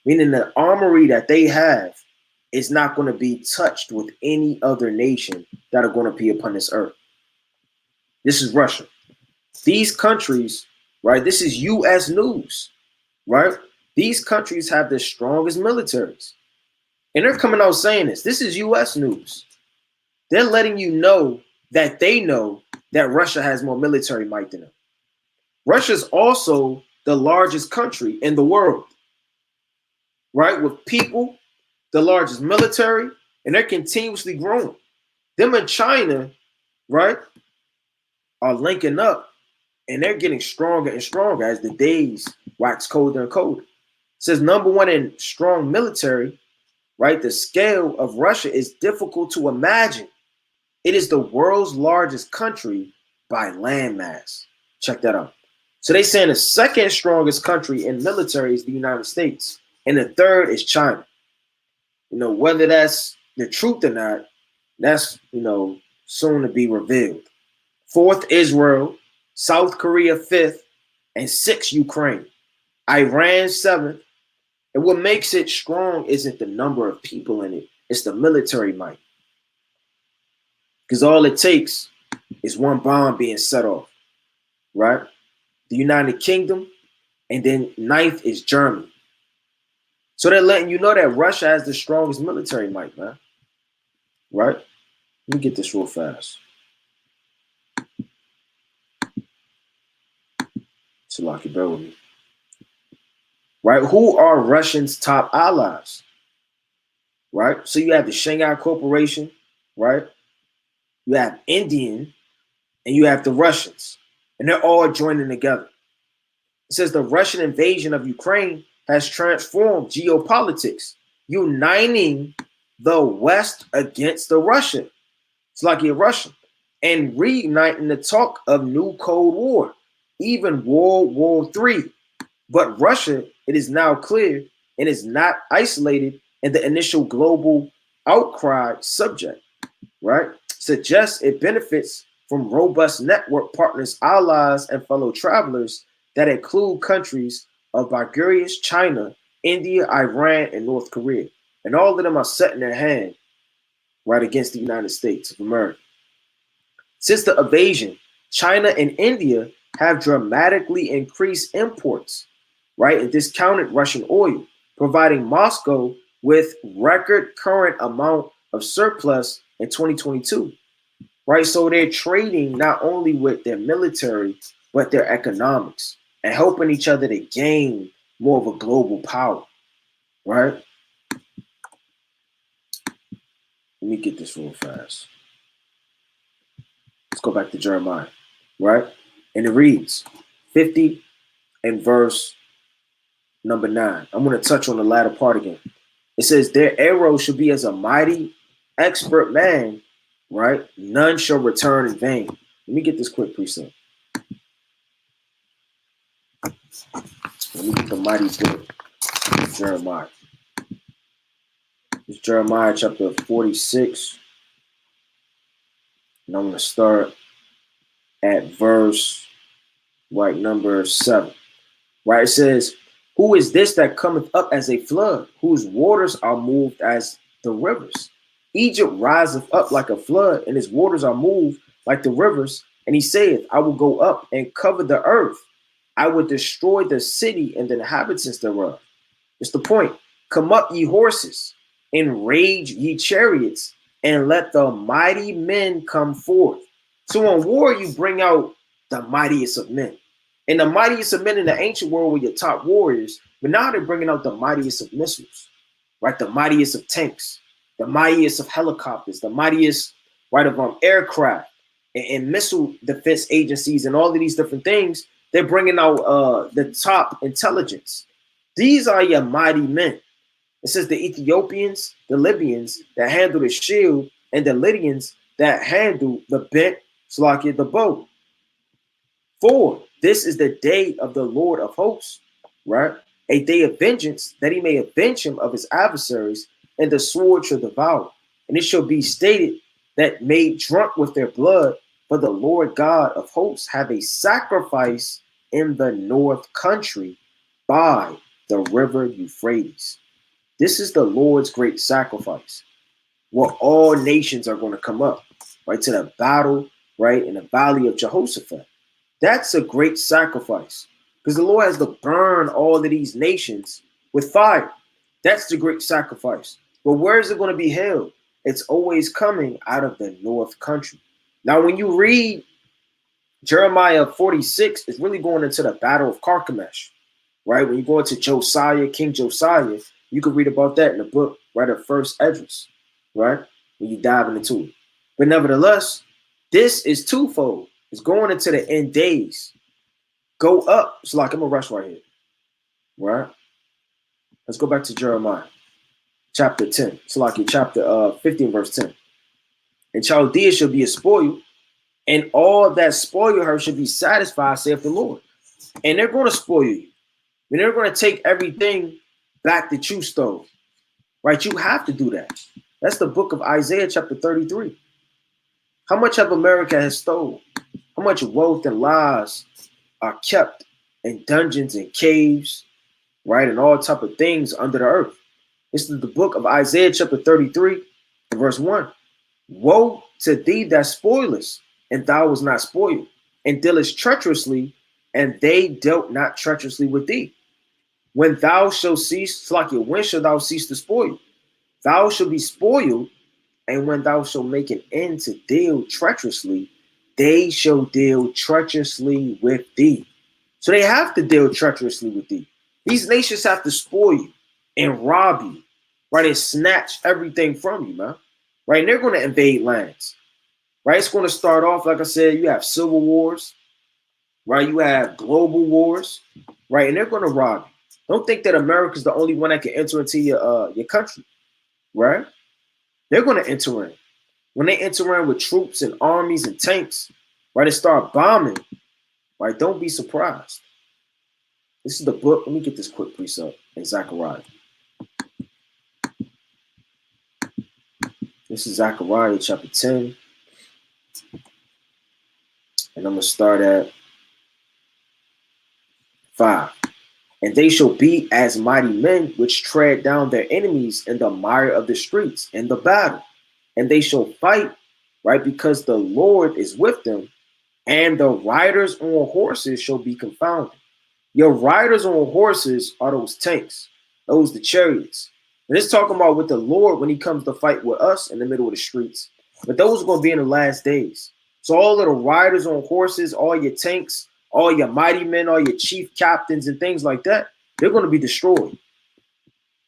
Speaker 1: Meaning the armory that they have is not going to be touched with any other nation that are going to be upon this earth. This is Russia. These countries, right? This is U.S. news, right? These countries have the strongest militaries. And they're coming out saying this. This is U.S. news. They're letting you know that they know that Russia has more military might than them. Russia's also the largest country in the world, right? With people, the largest military, and they're continuously growing. Them and China, right, are linking up, and they're getting stronger and stronger as the days wax colder and colder. It says number one in strong military, right? The scale of Russia is difficult to imagine. It is the world's largest country by landmass. Check that out. So they saying the second strongest country in military is the United States, and the third is China. You know, whether that's the truth or not, that's, you know, soon to be revealed. Fourth, Israel. South Korea, fifth. And sixth, Ukraine. Iran, seventh. And what makes it strong isn't the number of people in it. It's the military might. Because all it takes is one bomb being set off, right? The United Kingdom, and then ninth is Germany. So they're letting you know that Russia has the strongest military might, man. Right? Let me get this real fast. Salaki, bear with me. Right? Who are Russia's top allies? Right? So you have the Shanghai Corporation, right? You have Indian, and you have the Russians. And they're all joining together. It says the Russian invasion of Ukraine has transformed geopolitics, uniting the West against the Russian. It's like you're Russian. And reigniting the talk of new Cold War, even World War III. But Russia, it is now clear, and is not isolated in the initial global outcry subject, right? Suggests it benefits from robust network partners, allies, and fellow travelers that include countries of Bulgaria, China, India, Iran, and North Korea. And all of them are setting their hand right against the United States of America. Since the invasion, China and India have dramatically increased imports, right, and discounted Russian oil, providing Moscow with record current amount of surplus in 2022, right? So they're trading not only with their military, but their economics and helping each other to gain more of a global power, right? Let me get this real fast. Let's go back to Jeremiah, right? And it reads 50 and verse number 9. I'm going to touch on the latter part again. It says, their arrow should be as a mighty, expert man, right? None shall return in vain. Let me get this quick precept. Let me get the mighty book of Jeremiah. It's Jeremiah chapter 46. And I'm going to start at verse, right, number 7. Right, it says, who is this that cometh up as a flood, whose waters are moved as the rivers? Egypt riseth up like a flood, and his waters are moved like the rivers. And he saith, I will go up and cover the earth. I will destroy the city and the inhabitants thereof. It's the point. Come up, ye horses, enrage ye chariots, and let the mighty men come forth. So in war, you bring out the mightiest of men. And the mightiest of men in the ancient world were your top warriors, but now they're bringing out the mightiest of missiles, right? The mightiest of tanks, the mightiest of helicopters, the mightiest, right, of aircraft and missile defense agencies and all of these different things. They're bringing out the top intelligence. These are your mighty men. It says the Ethiopians, the Libyans that handle the shield, and the Lydians that handle the bent, Slakia, the bow. 4, this is the day of the Lord of hosts, right? A day of vengeance, that he may avenge him of his adversaries, and the sword shall devour. And it shall be stated that made drunk with their blood, for the Lord God of hosts have a sacrifice in the north country by the river Euphrates. This is the Lord's great sacrifice, where all nations are going to come up, right, to the battle, right, in the valley of Jehoshaphat. That's a great sacrifice, because the Lord has to burn all of these nations with fire. That's the great sacrifice. But where is it going to be held? It's always coming out of the north country. Now, when you read Jeremiah 46, it's really going into the battle of Carchemish, right? When you go into Josiah, King Josiah, you can read about that in the book, right, of First Esdras, right, when you dive into it. But nevertheless, this is twofold. It's going into the end days. Go up. It's like I'm going to rush right here, right? Let's go back to Jeremiah, chapter 10. It's like chapter 15, verse 10. And Chaldea shall be a spoil, and all that spoil her should be satisfied, saith the Lord. And they're going to spoil you. And they're going to take everything back that you stole, right? You have to do that. That's the book of Isaiah, chapter 33. How much of America has stolen? How much wealth and lies are kept in dungeons and caves, right? And all type of things under the earth. This is the book of Isaiah, chapter 33, verse 1. Woe to thee that spoilest, and thou was not spoiled, and dealest treacherously, and they dealt not treacherously with thee. When thou shalt cease, Slakia, when shalt thou cease to spoil? Thou shalt be spoiled, and when thou shalt make an end to deal treacherously, they shall deal treacherously with thee. So they have to deal treacherously with thee. These nations have to spoil you and rob you, right? And snatch everything from you, man. Right? And they're going to invade lands. Right? It's going to start off, like I said, you have civil wars, right? You have global wars, right? And they're going to rob you. Don't think that America's the only one that can enter into your country, right? They're going to enter in. When they enter in with troops and armies and tanks, right, and start bombing, right, don't be surprised. This is the book. Let me get this quick precept in Zechariah. This is Zechariah chapter 10. And I'm going to start at 5. And they shall be as mighty men which tread down their enemies in the mire of the streets in the battle. And they shall fight, right, because the Lord is with them, and the riders on horses shall be confounded. Your riders on horses are those tanks, those the chariots. And it's talking about with the Lord when he comes to fight with us in the middle of the streets. But those are going to be in the last days. So all of the riders on horses, all your tanks, all your mighty men, all your chief captains and things like that, they're going to be destroyed.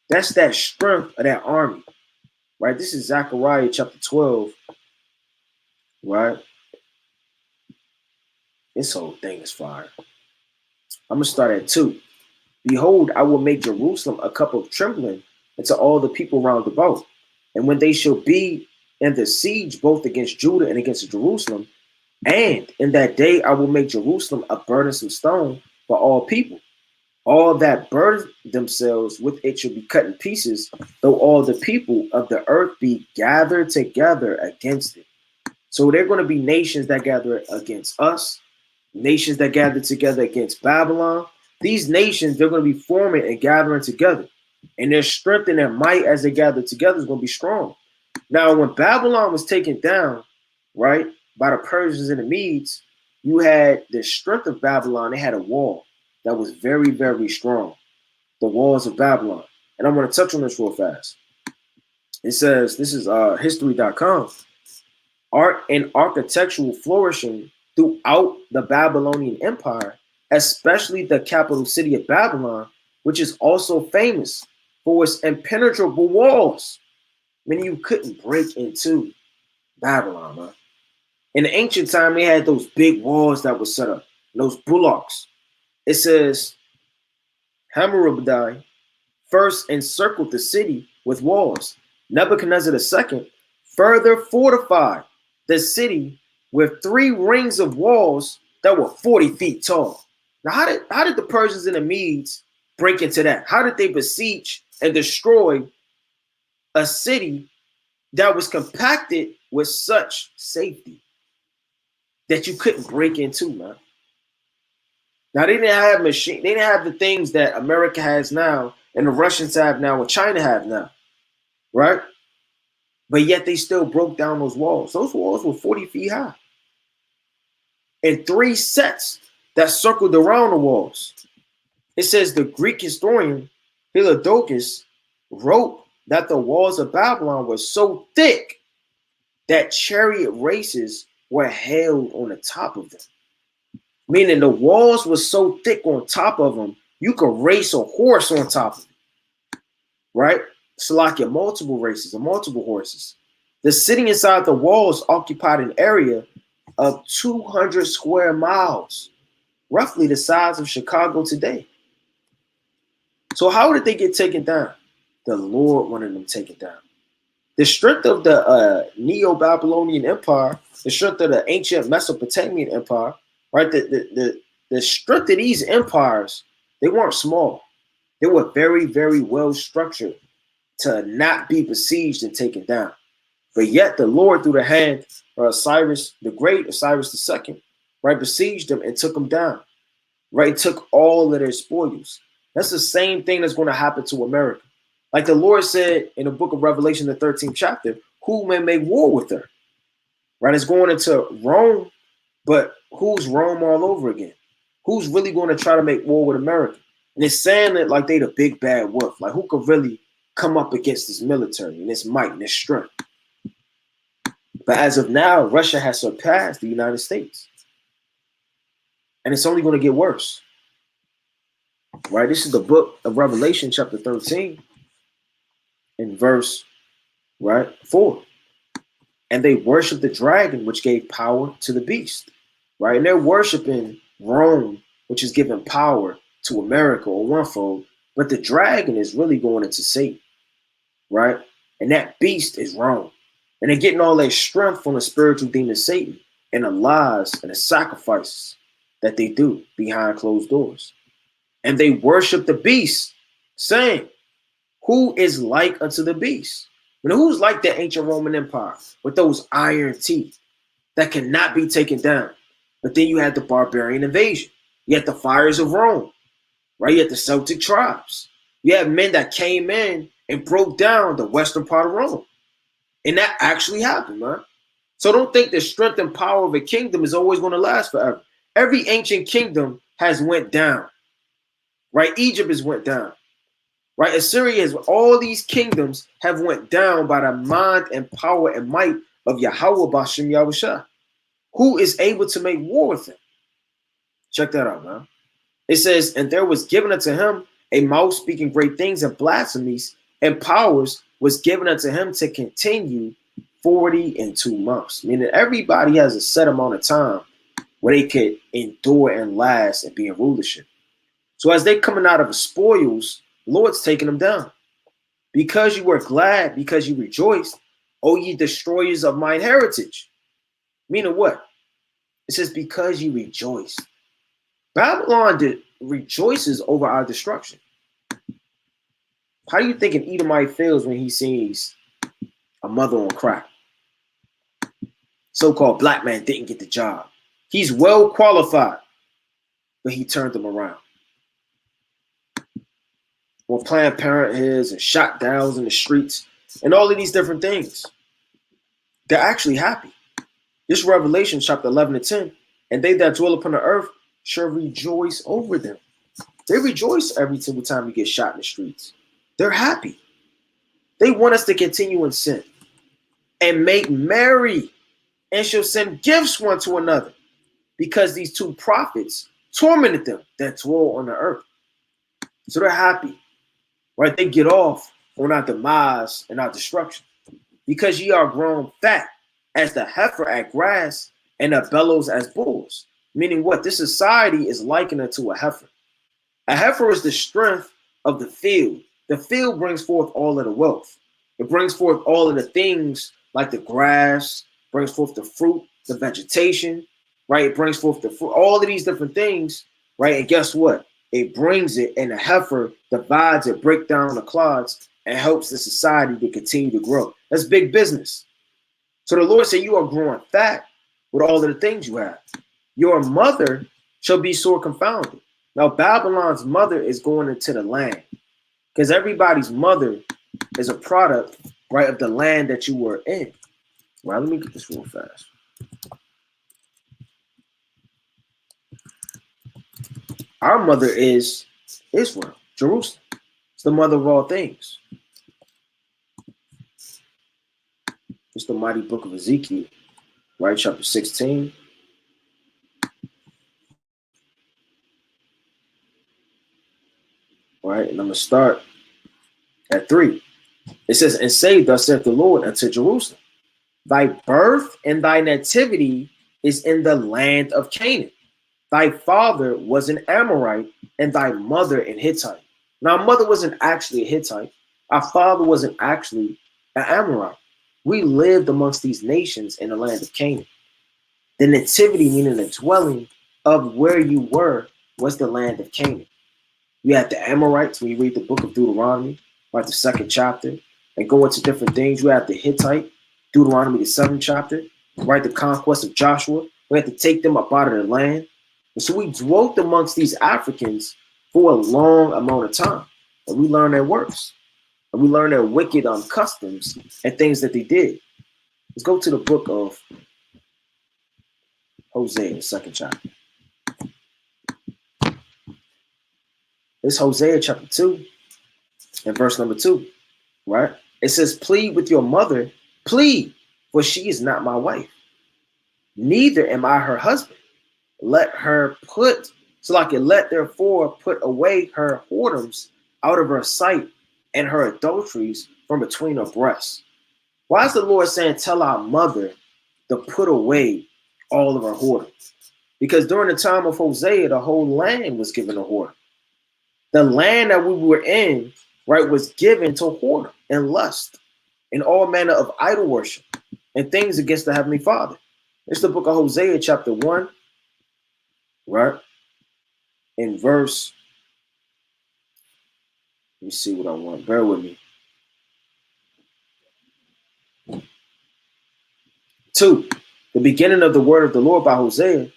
Speaker 1: That's that strength of that army, right? This is Zechariah chapter 12, right? This whole thing is fire. I'm going to start at 2. Behold, I will make Jerusalem a cup of trembling unto all the people round about. And when they shall be in the siege both against Judah and against Jerusalem, and in that day I will make Jerusalem a burdensome stone for all people. All that burden themselves with it shall be cut in pieces, though all the people of the earth be gathered together against it. So there are going to be nations that gather against us, nations that gather together against Babylon. These nations, they're going to be forming and gathering together. And their strength and their might as they gather together is going to be strong. Now, when Babylon was taken down, right, by the Persians and the Medes, you had the strength of Babylon. They had a wall that was very, very strong. The walls of Babylon. And I'm going to touch on this real fast. It says, this is history.com. Art and architectural flourishing throughout the Babylonian Empire, especially the capital city of Babylon, which is also famous for its impenetrable walls. Meaning you couldn't break into Babylon, man. In the ancient time, they had those big walls that were set up, those bullocks. It says, Hammurabi first encircled the city with walls. Nebuchadnezzar II further fortified the city with 3 rings of walls that were 40 feet tall. Now, how did the Persians and the Medes break into that? How did they besiege and destroy a city that was compacted with such safety that you couldn't break into, man? Now, they didn't have they didn't have the things that America has now and the Russians have now and China have now, right? But yet they still broke down those walls. Those walls were 40 feet high. And 3 sets that circled around the walls. It says the Greek historian Herodotus wrote that the walls of Babylon were so thick that chariot races were held on the top of them. Meaning the walls were so thick on top of them, you could race a horse on top of it. Right? So like your multiple races or multiple horses. The city inside the walls occupied an area of 200 square miles, roughly the size of Chicago today. So how did they get taken down? The Lord wanted them taken down. The strength of the Neo-Babylonian Empire, the strength of the ancient Mesopotamian Empire, right? The strength of these empires, they weren't small. They were very, very well structured to not be besieged and taken down. But yet the Lord, through the hand of Cyrus the Great, Cyrus II, right, besieged them and took them down. Right, took all of their spoils. That's the same thing that's going to happen to America. Like the Lord said in the book of Revelation, the 13th chapter, who may make war with her? Right, it's going into Rome, but who's Rome all over again? Who's really going to try to make war with America? And it's saying that like they the big bad wolf. Like who could really come up against this military and this might and this strength? But as of now, Russia has surpassed the United States. And it's only going to get worse. right? This is the book of Revelation, chapter 13, in verse, right, 4. And they worship the dragon, which gave power to the beast, right? And they're worshiping Rome, which is giving power to America or one fold. But the dragon is really going into Satan, right? And that beast is Rome. And they're getting all their strength from the spiritual demon Satan and the lies and the sacrifices that they do behind closed doors. And they worship the beast, saying, who is like unto the beast? And who's like the ancient Roman Empire with those iron teeth that cannot be taken down? But then you had the barbarian invasion. You had the fires of Rome, right? You had the Celtic tribes. You had men that came in and broke down the western part of Rome. And that actually happened, man. So don't think the strength and power of a kingdom is always going to last forever. Every ancient kingdom has went down, right? Egypt has went down. Right, Assyria is all these kingdoms have went down by the mind and power and might of Yahweh Bashem Yahushua, who is able to make war with him. Check that out, man. It says, and there was given unto him a mouth speaking great things and blasphemies, and powers was given unto him to continue 42 months. Meaning everybody has a set amount of time where they could endure and last and be in rulership. So as they coming out of the spoils, Lord's taking them down. Because you were glad, because you rejoiced, O ye destroyers of mine heritage. Meaning what? It says, because you rejoiced. Babylon rejoices over our destruction. How do you think an Edomite feels when he sees a mother on crack? So-called black man didn't get the job. He's well qualified, but he turned them around. Or Planned Parenthoods and shot downs in the streets and all of these different things. They're actually happy. This Revelation chapter 11 and 10, and they that dwell upon the earth shall rejoice over them. They rejoice every single time you get shot in the streets. They're happy. They want us to continue in sin and make merry and shall send gifts one to another because these two prophets tormented them that dwell on the earth. So they're happy. Right, they get off on our demise and our destruction. Because ye are grown fat as the heifer at grass and the bellows as bulls. Meaning what? This society is likened unto a heifer. A heifer is the strength of the field. The field brings forth all of the wealth. It brings forth all of the things like the grass, brings forth the fruit, the vegetation, right? It brings forth the fruit, all of these different things, right? And guess what? It brings it, and the heifer divides it, breaks down the clods, and helps the society to continue to grow. That's big business. So the Lord said, you are growing fat with all of the things you have. Your mother shall be sore confounded. Now, Babylon's mother is going into the land because everybody's mother is a product, right, of the land that you were in. Right, let me get this real fast. Our mother is Israel, Jerusalem. It's the mother of all things. It's the mighty book of Ezekiel, right? Chapter 16. Right, and I'm going to start at 3. It says, and say, thus saith the Lord unto Jerusalem, thy birth and thy nativity is in the land of Canaan. Thy father was an Amorite, and thy mother an Hittite. Now, our mother wasn't actually a Hittite. Our father wasn't actually an Amorite. We lived amongst these nations in the land of Canaan. The nativity, meaning the dwelling of where you were, was the land of Canaan. You had the Amorites, when you read the book of Deuteronomy, right, the 2nd chapter, and go into different things. You have the Hittite, Deuteronomy, the 7th chapter, right, the conquest of Joshua. We had to take them up out of the land. And so we dwelt amongst these Africans for a long amount of time. And we learned their works. And we learned their wicked customs and things that they did. Let's go to the book of Hosea, the 2nd chapter. It's Hosea chapter 2 and verse number 2, right? It says, plead with your mother, plead, for she is not my wife. Neither am I her husband. Let her put So like it let therefore put away her whoredoms out of her sight and her adulteries from between her breasts. Why is the Lord saying, tell our mother to put away all of her whoredoms? Because during the time of Hosea, the whole land was given to whoredom. The land that we were in, right, was given to whoredom and lust and all manner of idol worship and things against the Heavenly Father. It's the book of Hosea, chapter 1, right? In verse, let me see what I want. Bear with me. 2, the beginning of the word of the Lord by Hosea.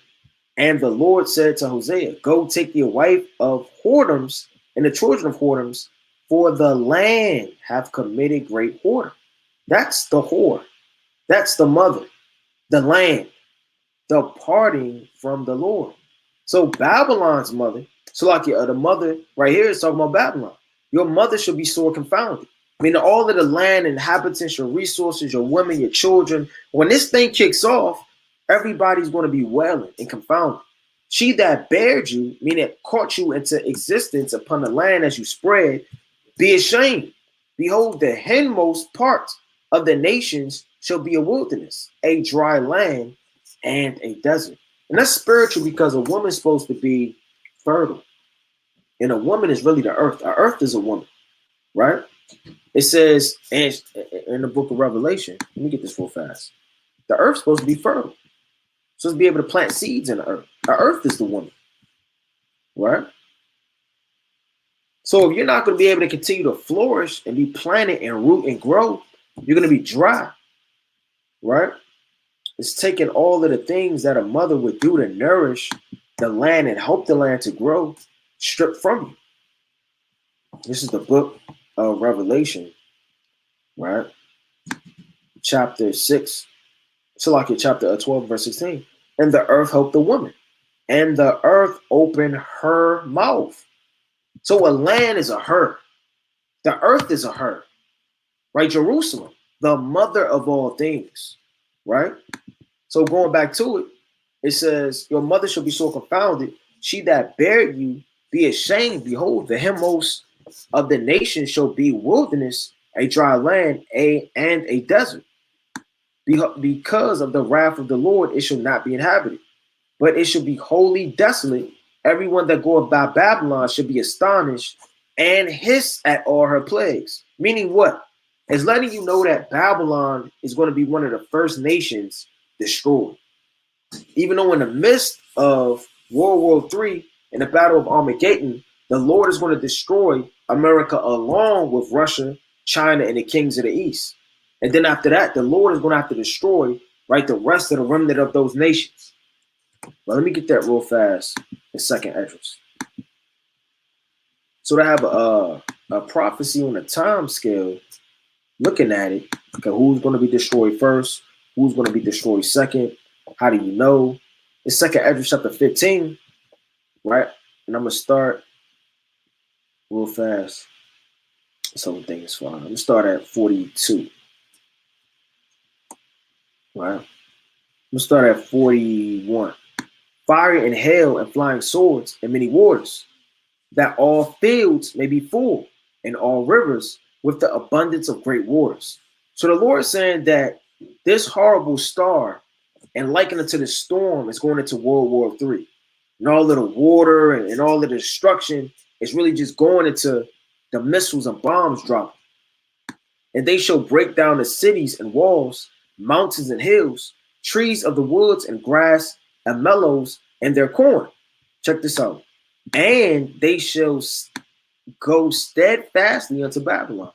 Speaker 1: And the Lord said to Hosea, go take your wife of whoredoms and the children of whoredoms, for the land have committed great whoredom. That's the whore. That's the mother, the land, departing from the Lord. So Babylon's mother, so like the mother right here is talking about Babylon. Your mother should be sore confounded. I mean, all of the land, inhabitants, your resources, your women, your children. When this thing kicks off, everybody's going to be wailing and confounded. She that bared you, meaning it caught you into existence upon the land as you spread, be ashamed. Behold, the hindmost part of the nations shall be a wilderness, a dry land, and a desert. And that's spiritual because a woman's supposed to be fertile. And a woman is really the earth. The earth is a woman, right? It says in the book of Revelation, let me get this real fast. The earth's supposed to be fertile. It's supposed to be able to plant seeds in the earth. The earth is the woman, right? So if you're not going to be able to continue to flourish and be planted and root and grow, you're going to be dry, right? It's taking all of the things that a mother would do to nourish the land and help the land to grow, stripped from you. This is the book of Revelation, right? Chapter 6, so like chapter 12, verse 16. And the earth helped the woman, and the earth opened her mouth. So a land is a her. The earth is a her, right? Jerusalem, the mother of all things, right? So going back to it, it says, your mother shall be so confounded. She that bare you be ashamed. Behold, the hindmost of the nation shall be wilderness, a dry land, and a desert. Because of the wrath of the Lord, it shall not be inhabited, but it shall be wholly desolate. Everyone that goeth by Babylon should be astonished and hiss at all her plagues. Meaning what? It's letting you know that Babylon is going to be one of the first nations destroyed. Even though in the midst of World War III and the Battle of Armageddon, the Lord is going to destroy America along with Russia, China, and the kings of the East. And then after that, the Lord is going to have to destroy, right, the rest of the remnant of those nations. But let me get that real fast in second address. So to have a prophecy on a time scale, looking at it, okay, who's going to be destroyed first? Who's going to be destroyed second? How do you know? It's second address chapter 15, right? And I'm going to start real fast. This whole thing is fine. I'm going to start at 42. Right? I'm going to start at 41. Fire and hail and flying swords and many waters, that all fields may be full and all rivers with the abundance of great waters. So the Lord is saying that this horrible star and likened it to the storm is going into World War III. And all of the water and all of the destruction is really just going into the missiles and bombs dropping. And they shall break down the cities and walls, mountains and hills, trees of the woods and grass and mellows and their corn. Check this out. And they shall go steadfastly unto Babylon.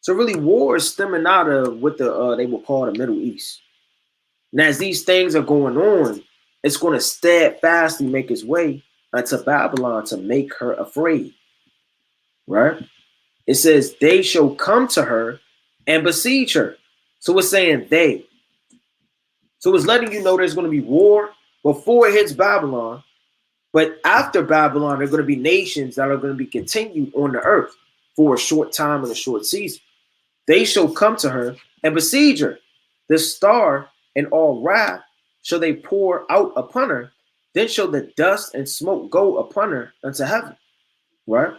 Speaker 1: So really war is stemming out of what they will call the Middle East. And as these things are going on, it's going to steadfastly make its way unto Babylon to make her afraid. Right? It says, they shall come to her and besiege her. So it's saying they. So it's letting you know there's going to be war before it hits Babylon. But after Babylon, there are going to be nations that are going to be continued on the earth for a short time and a short season. They shall come to her and besiege her. The star and all wrath shall they pour out upon her. Then shall the dust and smoke go upon her unto heaven, right?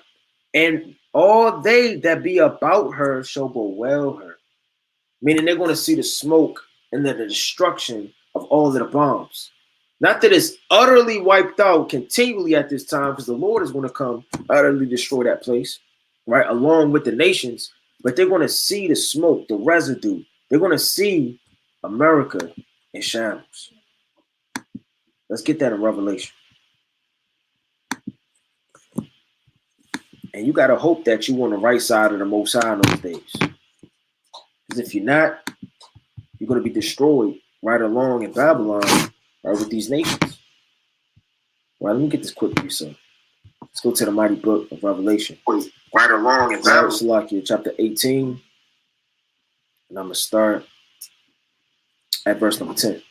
Speaker 1: And all they that be about her shall bewail her. Meaning they're going to see the smoke and the destruction of all of the bombs. Not that it's utterly wiped out continually at this time, because the Lord is going to come utterly destroy that place, right? Along with the nations. But they're going to see the smoke, the residue. They're going to see America in shambles. Let's get that in Revelation. And you got to hope that you're on the right side of the Most High in those days. Because if you're not, you're going to be destroyed right along in Babylon, right, with these nations. Right, let me get this quick for you, son. Let's go to the mighty book of Revelation. Right along in Babylon. Salakia, chapter 18. And I'm going to start at verse number 10.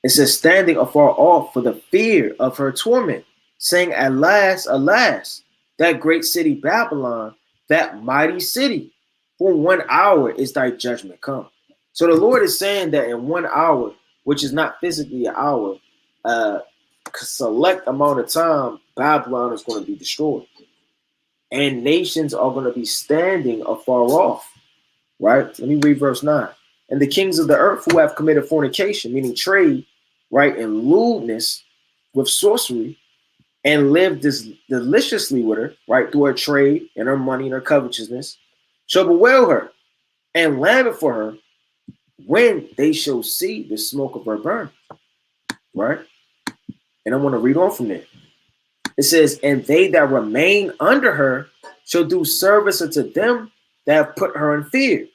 Speaker 1: It says, standing afar off for the fear of her torment, saying, alas, alas, that great city Babylon, that mighty city, for 1 hour is thy judgment come. So the Lord is saying that in 1 hour, which is not physically an hour, select amount of time, Babylon is going to be destroyed. And nations are going to be standing afar off. Right? Let me read verse 9. And the kings of the earth who have committed fornication, meaning trade, right, and lewdness with sorcery, and lived deliciously with her, right, through her trade and her money and her covetousness, shall bewail her and lament for her when they shall see the smoke of her burn. Right? And I want to read on from there. It says, and they that remain under her shall do service unto them that have put her in fear.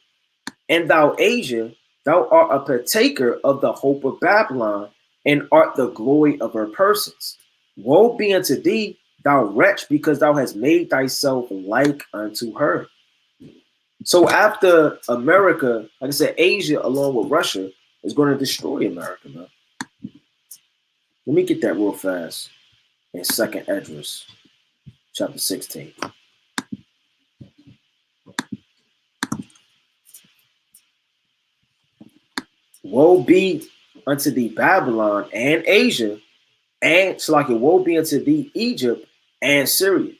Speaker 1: And thou, Asia, thou art a partaker of the hope of Babylon, and art the glory of her persons. Woe be unto thee, thou wretch, because thou hast made thyself like unto her. So after America, like I said, Asia, along with Russia, is going to destroy America, man. Let me get that real fast in 2nd Esdras, chapter 16. Woe be unto thee, Babylon and Asia, and so like it woe be unto thee, Egypt and Syria.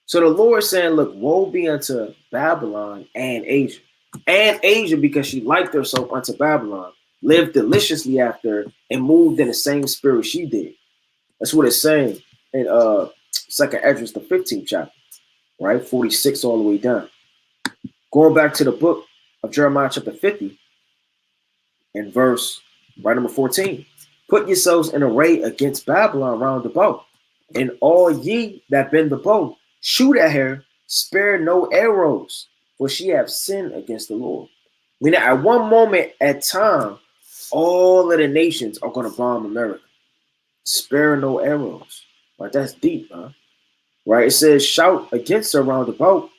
Speaker 1: So the Lord is saying, look, woe be unto Babylon and Asia. And Asia, because she liked herself unto Babylon, lived deliciously after, and moved in the same spirit she did. That's what it's saying in 2nd Esdras, the 15th chapter, right? 46 all the way down. Going back to the book of Jeremiah, chapter 50, and verse right number 14. Put yourselves in array against Babylon round about, and all ye that bend the bow, shoot at her, spare no arrows, for she have sinned against the Lord. Meaning at one moment at time, all of the nations are going to bomb America. Spare no arrows. Right? That's deep, huh? Right? It says, shout against her round about.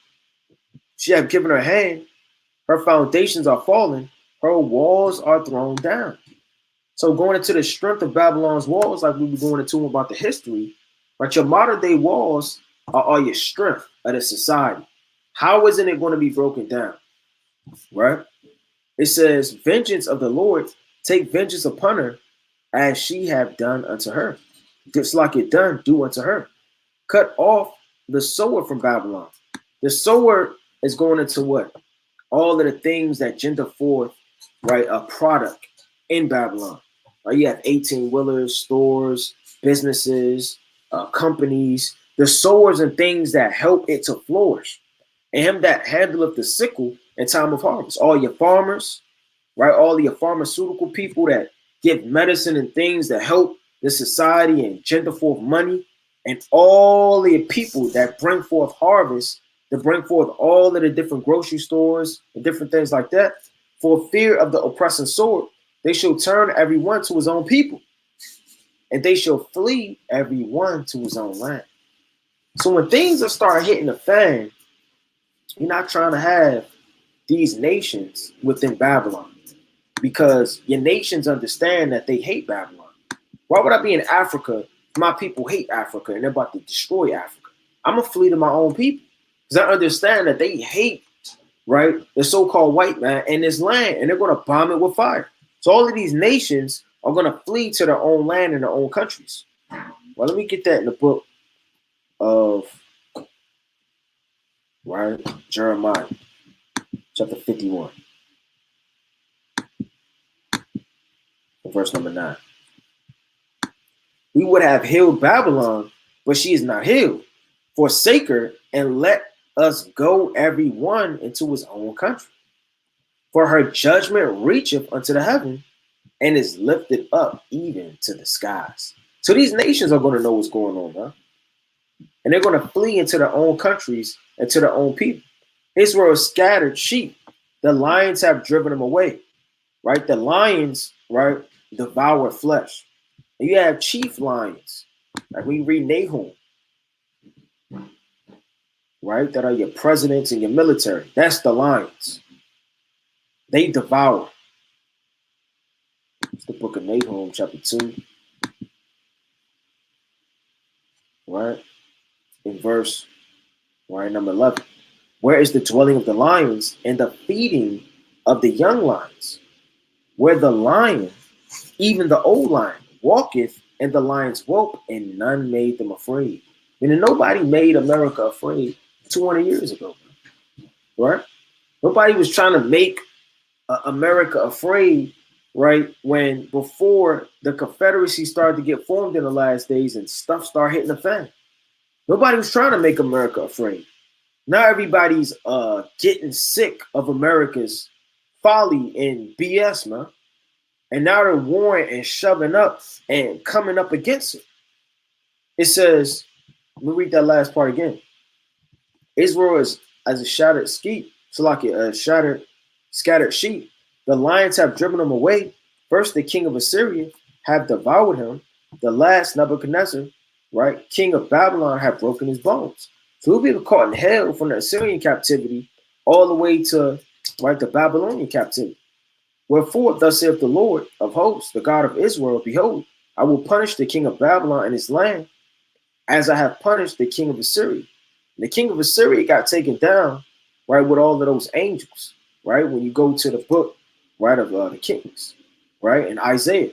Speaker 1: She have given her hand. Her foundations are fallen. Her walls are thrown down. So going into the strength of Babylon's walls, like we were going into about the history, right? Your modern day walls are your strength of the society. How isn't it going to be broken down? Right? It says, vengeance of the Lord, take vengeance upon her, as she have done unto her. Just like it done, do unto her. Cut off the sower from Babylon. The sower is going into what? All of the things that gender forth, right, a product in Babylon. You have 18-wheelers, stores, businesses, companies, the sowers and things that help it to flourish. And him that handleth the sickle in time of harvest. All your farmers, right? All your pharmaceutical people that give medicine and things that help the society and gender forth money. And all the people that bring forth harvest, to bring forth all of the different grocery stores and different things like that. For fear of the oppressing sword, they shall turn every one to his own people, and they shall flee every one to his own land. So when things are start hitting the fan, you're not trying to have these nations within Babylon, because your nations understand that they hate Babylon. Why would I be in Africa? My people hate Africa and they're about to destroy Africa. I'm gonna flee to my own people because I understand that they hate, right, the so-called white man in this land, and they're gonna bomb it with fire. So all of these nations are going to flee to their own land and their own countries. Well, let me get that in the book of Jeremiah, chapter 51, verse number 9. We would have healed Babylon, but she is not healed. Forsake her and let us go every one into his own country. For her judgment reacheth unto the heaven and is lifted up even to the skies. So these nations are going to know what's going on, huh? And they're going to flee into their own countries and to their own people. Israel is scattered sheep. The lions have driven them away, right? The lions, right, devour flesh. And you have chief lions, like we read Nahum, right? That are your presidents and your military. That's the lions. They devour. It's the book of Nahum, chapter 2, right? In verse, right, number 11. Where is the dwelling of the lions and the feeding of the young lions? Where the lion, even the old lion, walketh, and the lions woke, and none made them afraid. Meaning nobody made America afraid 200 years ago, right? Nobody was trying to make America afraid, right? When before the Confederacy started to get formed in the last days and stuff started hitting the fan. Nobody was trying to make America afraid. Now everybody's getting sick of America's folly and BS, man. And now they're warring and shoving up and coming up against it. It says, let me read that last part again. Israel is as a shattered sheep, so like a scattered sheep. The lions have driven them away. First, the king of Assyria have devoured him. The last, Nebuchadnezzar, right, king of Babylon, have broken his bones. So we'll be caught in hell from the Assyrian captivity all the way to, right, the Babylonian captivity. Wherefore, thus saith the Lord of hosts, the God of Israel, behold, I will punish the king of Babylon and his land as I have punished the king of Assyria. And the king of Assyria got taken down, right, with all of those angels, right? When you go to the book, right, of the kings, right, in Isaiah,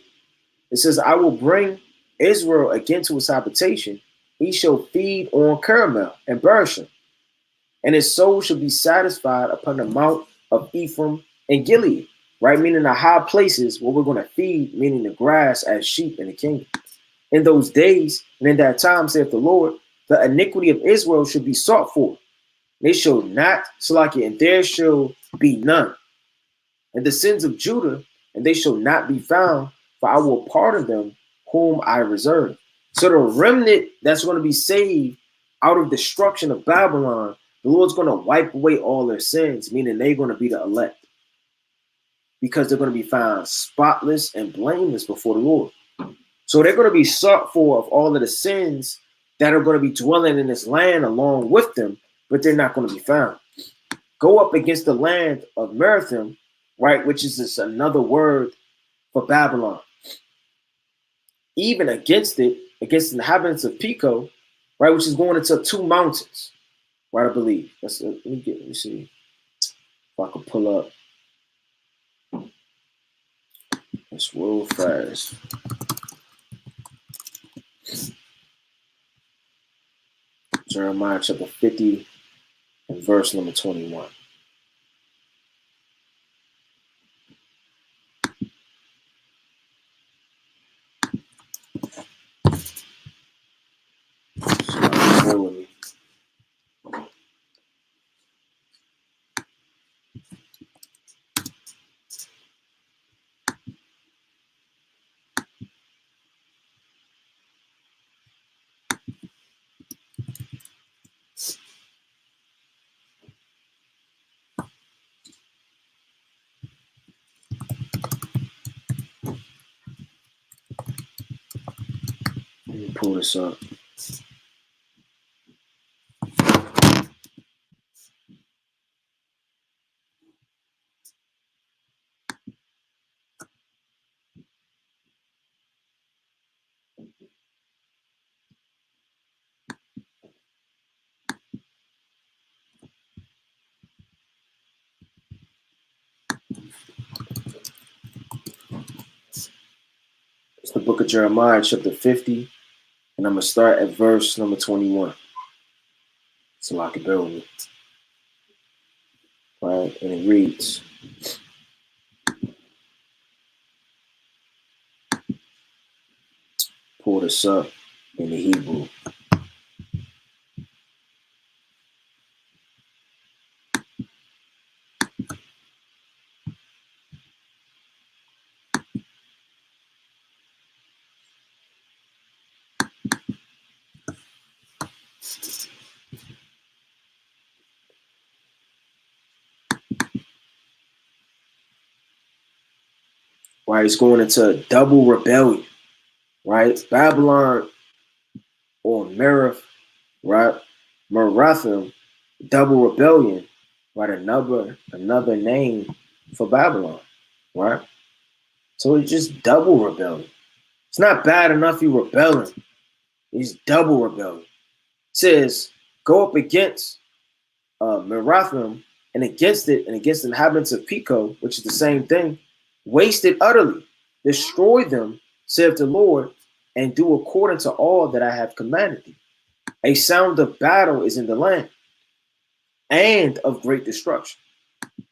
Speaker 1: it says, I will bring Israel again to his habitation. He shall feed on caramel and Bereshit, and his soul shall be satisfied upon the mount of Ephraim and Gilead, right? Meaning the high places where we're going to feed, meaning the grass as sheep in the kingdom. In those days and in that time, saith the Lord, the iniquity of Israel should be sought for. They shall not, Salakia, and there shall be none. And the sins of Judah, and they shall not be found, for I will pardon them whom I reserve. So the remnant that's going to be saved out of destruction of Babylon, the Lord's going to wipe away all their sins, meaning they're going to be the elect, because they're going to be found spotless and blameless before the Lord. So they're going to be sought for of all of the sins that are going to be dwelling in this land along with them, but they're not going to be found. Go up against the land of Merathim, right, which is just another word for Babylon. Even against it, against the inhabitants of Pico, right, which is going into two mountains, right, I believe. Let me see if I can pull up. It's real fast. Jeremiah chapter 50 and verse number 21. So, let me pull this up. book of Jeremiah, chapter 50, and I'm going to start at verse number 21. So I can bear with me. Right? And it reads, pull this up in the Hebrew. Right? It's going into a double rebellion. Right? Babylon or Merith, right? Merathim, double rebellion, right? Another name for Babylon, right? So it's just double rebellion. It's not bad enough you rebelling. It's double rebellion. It says, go up against Merathim and against it and against the inhabitants of Pico, which is the same thing, waste it utterly, destroy them, saith the Lord, and do according to all that I have commanded thee. A sound of battle is in the land and of great destruction.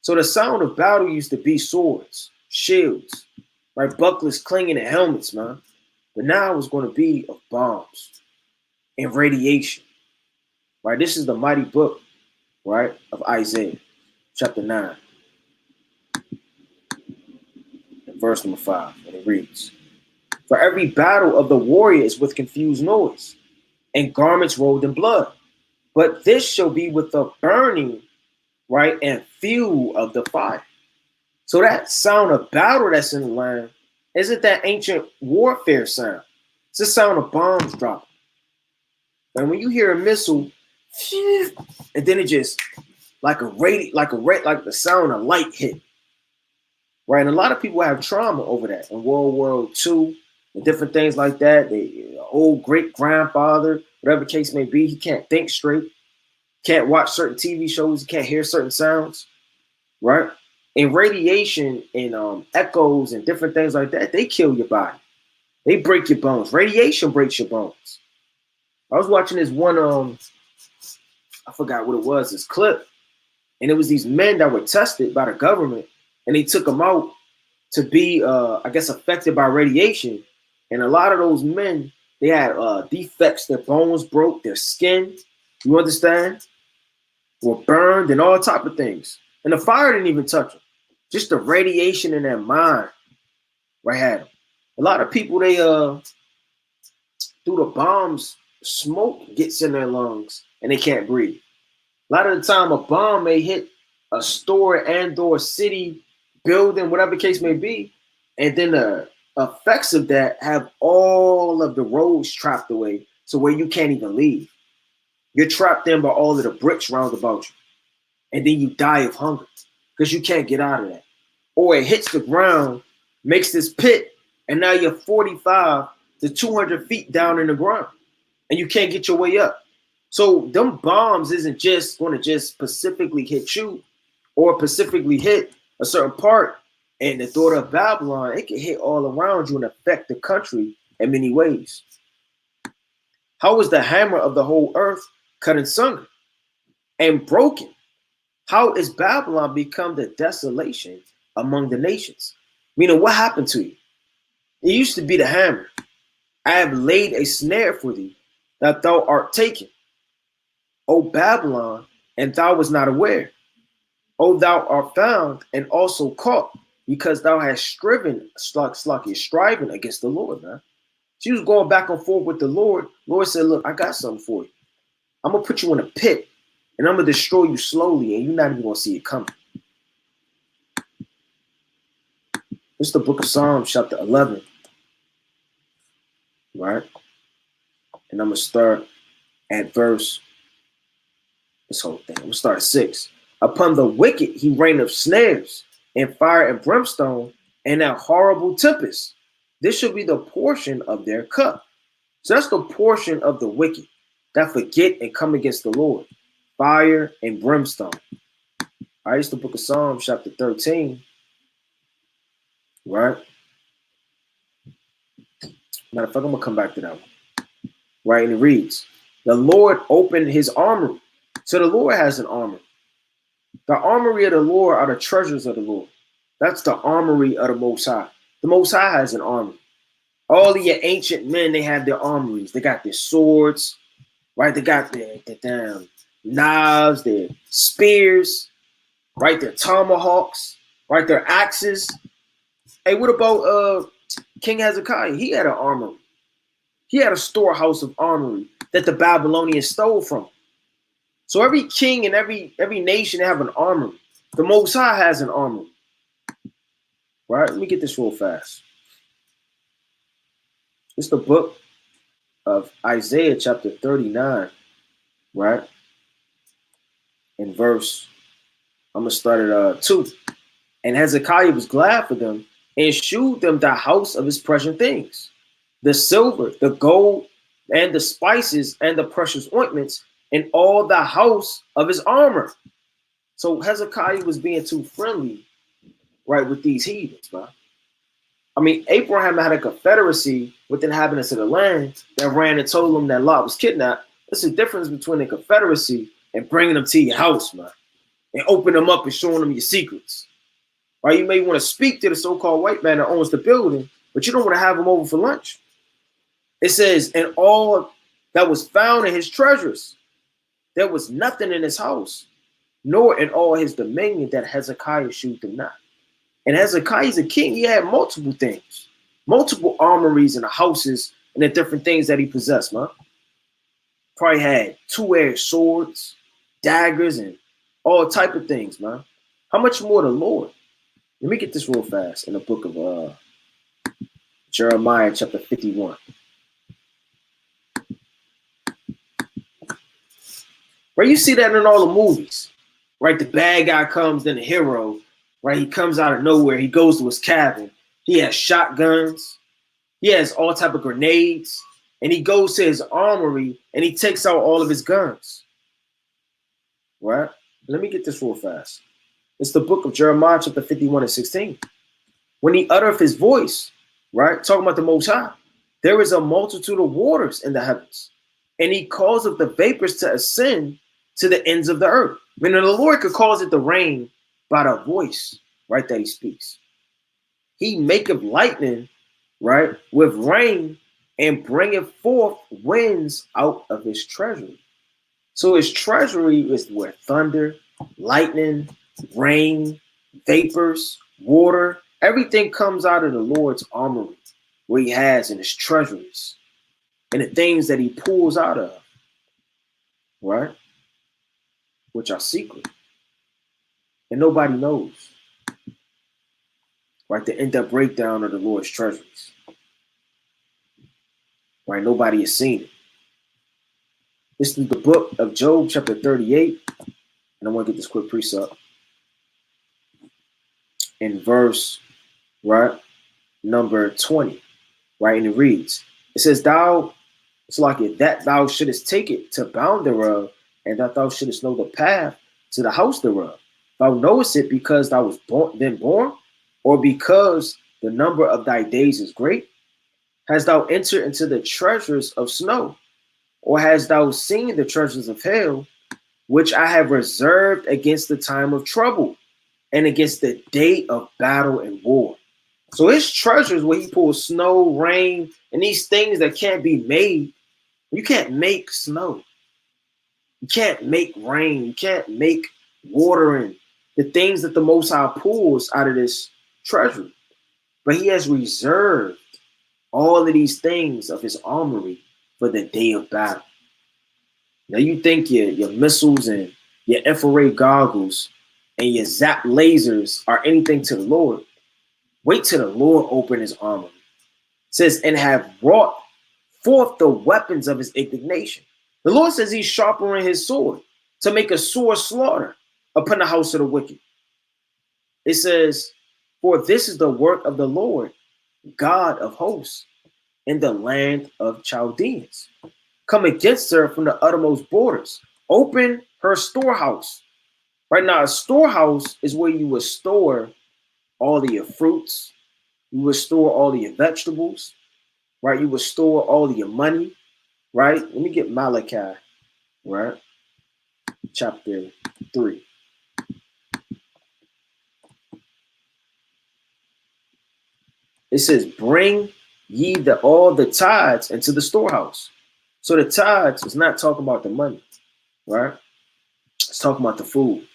Speaker 1: So the sound of battle used to be swords, shields, right? Bucklers clinging and helmets, man. But now it's going to be of bombs and radiation, right? This is the mighty book, right, of Isaiah, chapter 9, and verse number 5. And it reads, for every battle of the warrior is with confused noise and garments rolled in blood. But this shall be with the burning, right, and fuel of the fire. So that sound of battle that's in the land isn't that ancient warfare sound. It's the sound of bombs dropping. And when you hear a missile, and then it just like the sound of light hit. Right? And a lot of people have trauma over that in World War II and different things like that. The old great grandfather, whatever the case may be, he can't think straight, can't watch certain TV shows, he can't hear certain sounds, right? And radiation and echoes and different things like that, they kill your body. They break your bones. Radiation breaks your bones. I was watching this one, I forgot what it was, this clip, and it was these men that were tested by the government, and they took them out to be, I guess, affected by radiation. And a lot of those men, they had defects. Their bones broke, their skin, you understand, were burned and all type of things. And the fire didn't even touch them. Just the radiation in their mind, right, had them. A lot of people, they, through the bombs, smoke gets in their lungs and they can't breathe. A lot of the time, a bomb may hit a store and or city, building, whatever the case may be, and then the effects of that have all of the roads trapped away so where you can't even leave. You're trapped in by all of the bricks round about you. And then you die of hunger because you can't get out of that. Or it hits the ground, makes this pit, and now you're 45 to 200 feet down in the ground and you can't get your way up. So them bombs isn't just going to just specifically hit you or specifically hit a certain part. And the thought of Babylon, it can hit all around you and affect the country in many ways. How is the hammer of the whole earth cut asunder and broken? How is Babylon become the desolation among the nations? Meaning, what happened to you? It used to be the hammer. I have laid a snare for thee, that thou art taken, O Babylon, and thou was not aware. O thou art found and also caught, because thou hast striving against the Lord, man. She was going back and forth with the Lord. Lord said, look, I got something for you. I'm going to put you in a pit, and I'm going to destroy you slowly, and you're not even going to see it coming. This is the book of Psalms, chapter 11, right? And I'm going to start at verse, this whole thing. I'm going to start at 6. Upon the wicked he raineth snares, and fire and brimstone, and that horrible tempest. This shall be the portion of their cup. So that's the portion of the wicked that forget and come against the Lord. Fire and brimstone. All right, it's the book of Psalms, chapter 13. Right? Matter of fact, I'm going to come back to that one. Right? And it reads, the Lord opened his armory. So the Lord has an armory. The armory of the Lord are the treasures of the Lord. That's the armory of the Most High. The Most High has an armory. All of your ancient men, they have their armories. They got their swords, right? They got their damn knives, their spears, right? Their tomahawks, right? Their axes. Hey, what about King Hezekiah? He had an armory. He had a storehouse of armory that the Babylonians stole from. So every king and every nation have an armory. The Most High has an armory. Right? Let me get this real fast. It's the book of Isaiah chapter 39, right? In verse, I'm going to start at 2. And Hezekiah was glad for them and shewed them the house of his precious things, the silver, the gold, and the spices, and the precious ointments, and all the house of his armor. So Hezekiah was being too friendly, right, with these heathens, man. I mean, Abraham had a confederacy with the inhabitants of the land that ran and told them that Lot was kidnapped. There's a difference between a confederacy and bringing them to your house, man, and opening them up and showing them your secrets. Right? You may want to speak to the so-called white man that owns the building, but you don't want to have him over for lunch. It says, and all that was found in his treasures, there was nothing in his house, nor in all his dominion that Hezekiah shewed them not. And Hezekiah is a king. He had multiple things, multiple armories and the houses and the different things that he possessed, man. Probably had two-edged swords, daggers, and all type of things, man. How much more the Lord? Let me get this real fast in the book of Jeremiah chapter 51. Right, you see that in all the movies, right? The bad guy comes, then the hero, right? He comes out of nowhere. He goes to his cabin. He has shotguns. He has all type of grenades. And he goes to his armory and he takes out all of his guns. Right? Let me get this real fast. It's the book of Jeremiah chapter 51 and 16. When he uttereth his voice, right? Talking about the Most High, there is a multitude of waters in the heavens. And he causeth the vapors to ascend to the ends of the earth. Meaning the Lord could cause it to rain by the voice, right, that he speaks. He maketh lightning, right, with rain, and bringeth forth winds out of his treasury. So his treasury is where thunder, lightning, rain, vapors, water, everything comes out of the Lord's armory, where he has in his treasuries, and the things that he pulls out of, right, which are secret, and nobody knows, right, the in-depth breakdown of the Lord's treasuries, right, nobody has seen it. This is the book of Job chapter 38, and I want to get this quick precept. In verse, right, number 20, right, and it reads, it says, thou, it's like it, that thou shouldest take it to bound thereof, and that thou shouldest know the path to the house thereof. Thou knowest it because thou was born, or because the number of thy days is great? Hast thou entered into the treasures of snow, or hast thou seen the treasures of hell, which I have reserved against the time of trouble, and against the day of battle and war? So his treasures where he pulls snow, rain, and these things that can't be made. You can't make snow. You can't make rain. You can't make water and the things that the Most High pulls out of this treasury. But he has reserved all of these things of his armory for the day of battle. Now you think your missiles and your infrared goggles and your zap lasers are anything to the Lord. Wait till the Lord open his armory. It says, and have brought forth the weapons of his indignation. The Lord says he's sharpening his sword to make a sore slaughter upon the house of the wicked. It says, for this is the work of the Lord, God of hosts, in the land of Chaldeans. Come against her from the uttermost borders. Open her storehouse. Right now, a storehouse is where you would store all of your fruits. You would store all of your vegetables. right? You will store all of your money, right? Let me get Malachi, right? Chapter 3. It says, bring ye all the tithes into the storehouse. So the tithes is not talking about the money, right? It's talking about the food,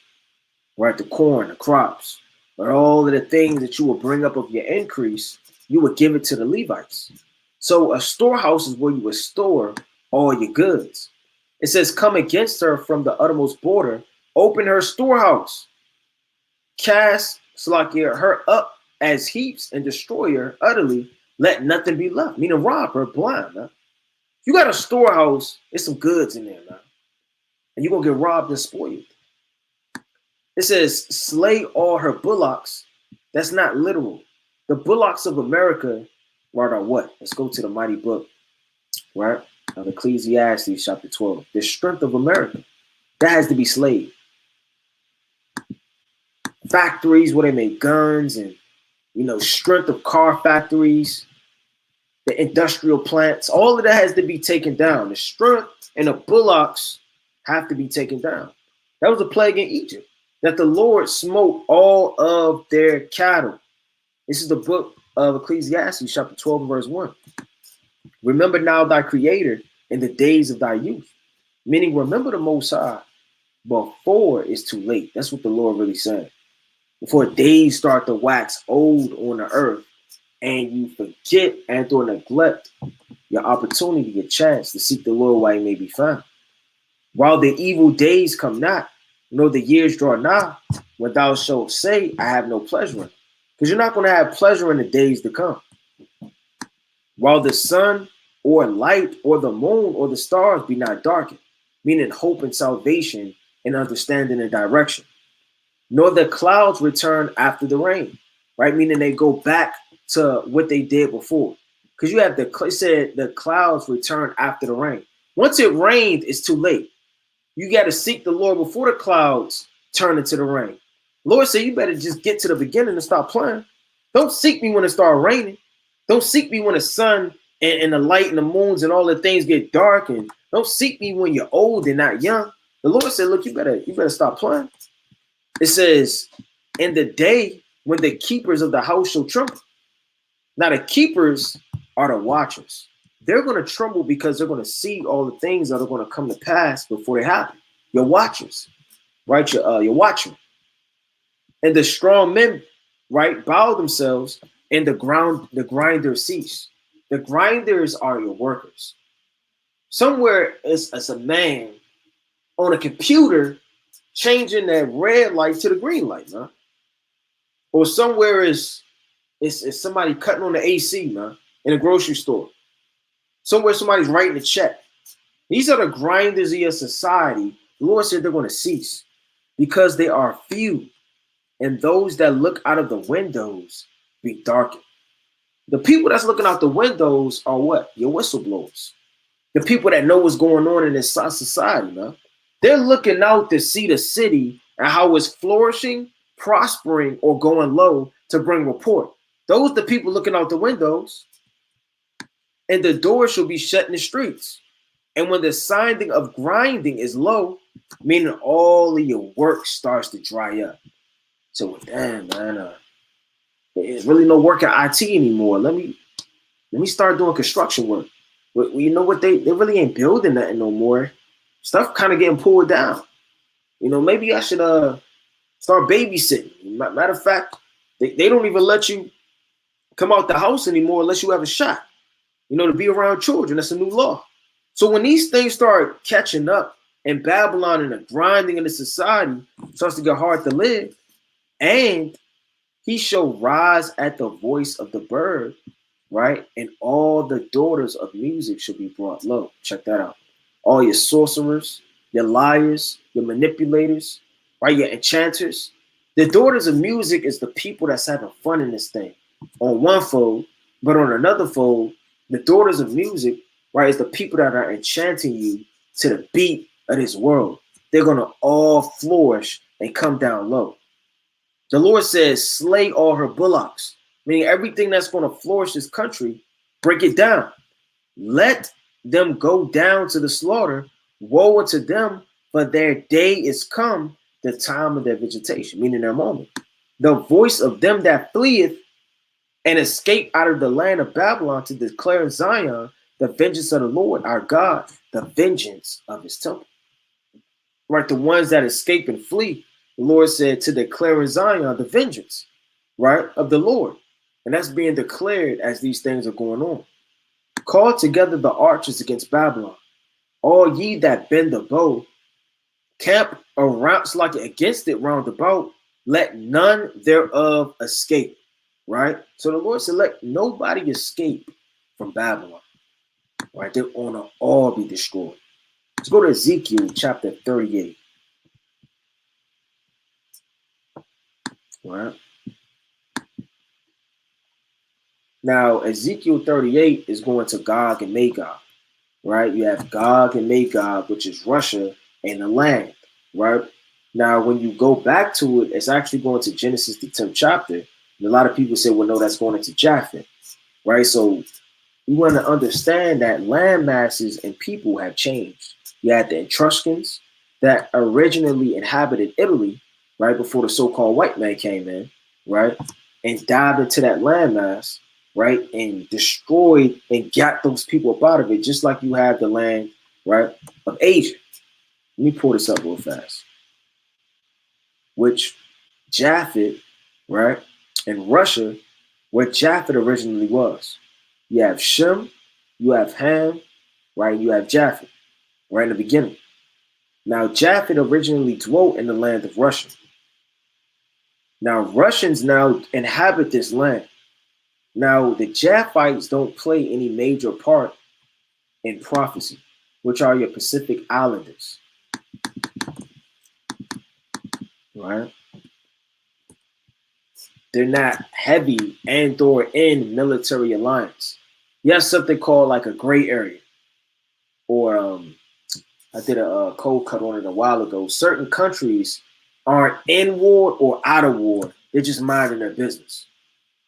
Speaker 1: right? The corn, the crops, but all of the things that you will bring up of your increase, you would give it to the Levites. So a storehouse is where you would store all your goods. It says, come against her from the uttermost border, open her storehouse, cast Slakia her up as heaps and destroy her utterly, let nothing be left. Meaning rob her blind, man. You got a storehouse, there's some goods in there, man. And you're gonna get robbed and spoiled. It says, slay all her bullocks. That's not literal. The bullocks of America, right, are what? Let's go to the mighty book, right? Of Ecclesiastes, chapter 12. The strength of America. That has to be slayed. Factories where they make guns and, strength of car factories, the industrial plants, all of that has to be taken down. The strength and the bullocks have to be taken down. That was a plague in Egypt, that the Lord smote all of their cattle. This is the book of Ecclesiastes, chapter 12, verse 1. Remember now thy creator in the days of thy youth. Meaning, remember the Most High before it's too late. That's what the Lord really said. Before days start to wax old on the earth, and you forget and or neglect your opportunity, your chance to seek the Lord while he may be found. While the evil days come not, nor the years draw nigh, when thou shalt say, I have no pleasure in. Because you're not going to have pleasure in the days to come. While the sun or light or the moon or the stars be not darkened, meaning hope and salvation and understanding and direction. Nor the clouds return after the rain, right? Meaning they go back to what they did before. Because you have it said the clouds return after the rain. Once it rained, it's too late. You got to seek the Lord before the clouds turn into the rain. Lord said, you better just get to the beginning and stop playing. Don't seek me when it starts raining. Don't seek me when the sun and the light and the moons and all the things get dark. And don't seek me when you're old and not young. The Lord said, look, you better stop playing. It says, in the day when the keepers of the house shall tremble. Now the keepers are the watchers. They're going to tremble because they're going to see all the things that are going to come to pass before they happen. Your watchers, right? Your watchmen. And the strong men, right, bow themselves, and the grinders cease. The grinders are your workers. Somewhere it's a man on a computer changing that red light to the green light, man. Or somewhere is somebody cutting on the AC, man, in a grocery store. Somewhere somebody's writing a check. These are the grinders of your society. The Lord said they're going to cease because they are few, and those that look out of the windows be darkened. The people that's looking out the windows are what? Your whistleblowers. The people that know what's going on in this society, man. They're looking out to see the city and how it's flourishing, prospering, or going low to bring report. Those are the people looking out the windows. And the door shall be shut in the streets. And when the sounding of grinding is low, meaning all of your work starts to dry up. So damn, man, there's really no work at IT anymore. Let me start doing construction work. But you know what? They really ain't building nothing no more. Stuff kind of getting pulled down. Maybe I should start babysitting. Matter of fact, they don't even let you come out the house anymore unless you have a shot. To be around children. That's a new law. So when these things start catching up in Babylon and the grinding in the society starts to get hard to live, and he shall rise at the voice of the bird, right? And all the daughters of music shall be brought low. Check that out. All your sorcerers, your liars, your manipulators, right? Your enchanters. The daughters of music is the people that's having fun in this thing on one fold, but on another fold, the daughters of music, right, is the people that are enchanting you to the beat of this world. They're going to all flourish and come down low. The Lord says, slay all her bullocks, meaning everything that's going to flourish this country, break it down. Let them go down to the slaughter. Woe unto them, for their day is come, the time of their vegetation, meaning their moment. The voice of them that fleeth and escape out of the land of Babylon to declare in Zion the vengeance of the Lord our God, the vengeance of his temple. Right, the ones that escape and flee, the Lord said to declare in Zion the vengeance, right, of the Lord. And that's being declared as these things are going on. Call together the archers against Babylon, all ye that bend the bow, camp around like against it round about, let none thereof escape. Right? So the Lord said, let nobody escape from Babylon. Right? They're gonna all be destroyed. Let's go to Ezekiel chapter 38. Right? Now, Ezekiel 38 is going to Gog and Magog. Right? You have Gog and Magog, which is Russia and the land. Right? Now, when you go back to it, it's actually going to Genesis, the 10th chapter. And a lot of people say, well, no, that's going into Japheth. Right? So we want to understand that land masses and people have changed. You had the Etruscans that originally inhabited Italy, right, before the so-called white man came in, right, and dived into that landmass, right, and destroyed and got those people up out of it, just like you have the land, right, of Asia. Let me pull this up real fast. Which Japheth, right, and Russia, where Japheth originally was. You have Shem, you have Ham, right? You have Japheth, right in the beginning. Now, Japheth originally dwelt in the land of Russia. Now, Russians now inhabit this land. Now, the Japhites don't play any major part in prophecy, which are your Pacific Islanders, right? They're not heavy and or in military alliance. You have something called like a gray area, or I did a cold cut on it a while ago. Certain countries aren't in war or out of war. They're just minding their business.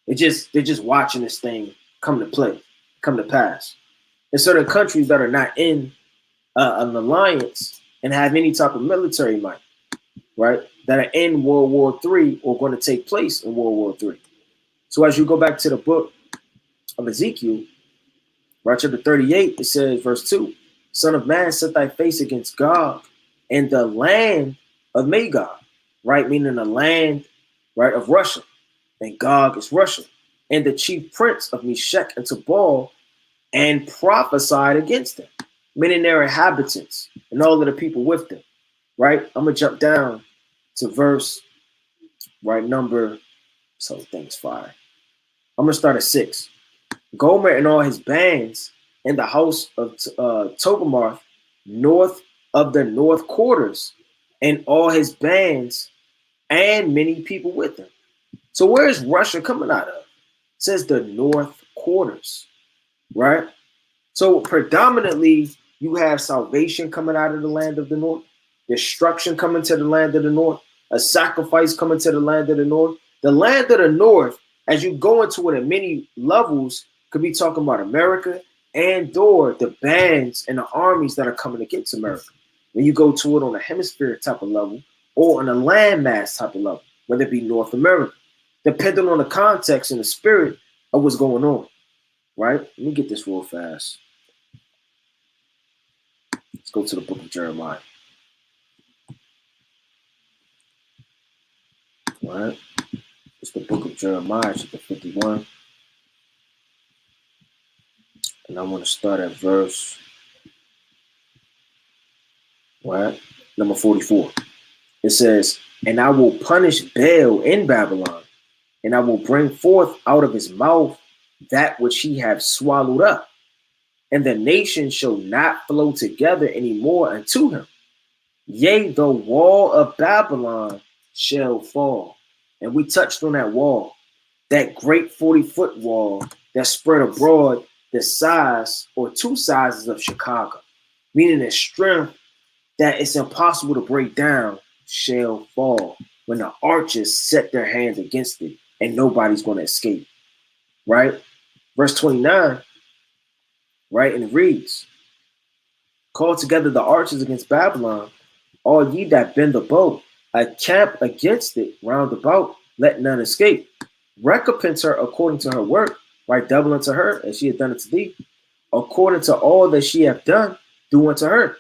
Speaker 1: They're just watching this thing come to play, come to pass. And certain countries that are not in an alliance and have any type of military might, right, that are in World War III or going to take place in World War III. So as you go back to the book of Ezekiel, right, chapter 38, it says, verse 2, Son of man, set thy face against Gog and the land of Magog, right, meaning the land, right, of Russia. And Gog is Russia. And the chief prince of Meshech and Tubal, and prophesied against them, meaning their inhabitants and all of the people with them, right? I'm going to jump down to verse, right, number, so things fire. I'm going to start at 6. Gomer and all his bands in the house of Togarmah, north of the north quarters, and all his bands and many people with him. So where is Russia coming out of? It says the north quarters, right? So predominantly you have salvation coming out of the land of the north, destruction coming to the land of the north, a sacrifice coming to the land of the north. The land of the north, as you go into it at many levels, could be talking about America and or the bands and the armies that are coming against America. When you go to it on a hemisphere type of level or on a landmass type of level, whether it be North America, depending on the context and the spirit of what's going on, right? Let me get this real fast. Let's go to the book of Jeremiah. All right. It's the book of Jeremiah, chapter 51. And I'm going to start at verse, right, number 44. It says, and I will punish Baal in Babylon, and I will bring forth out of his mouth that which he hath swallowed up, and the nation shall not flow together any more unto him. Yea, the wall of Babylon shall fall. And we touched on that wall, that great 40-foot wall that spread abroad the size or 2 sizes of Chicago, meaning the strength that it's impossible to break down shall fall when the archers set their hands against it and nobody's going to escape, right? Verse 29, right? And it reads, call together the archers against Babylon, all ye that bend the bow, encamp against it round about, let none escape. Recompense her according to her work, right? Double unto her as she hath done unto thee, according to all that she hath done, do unto her.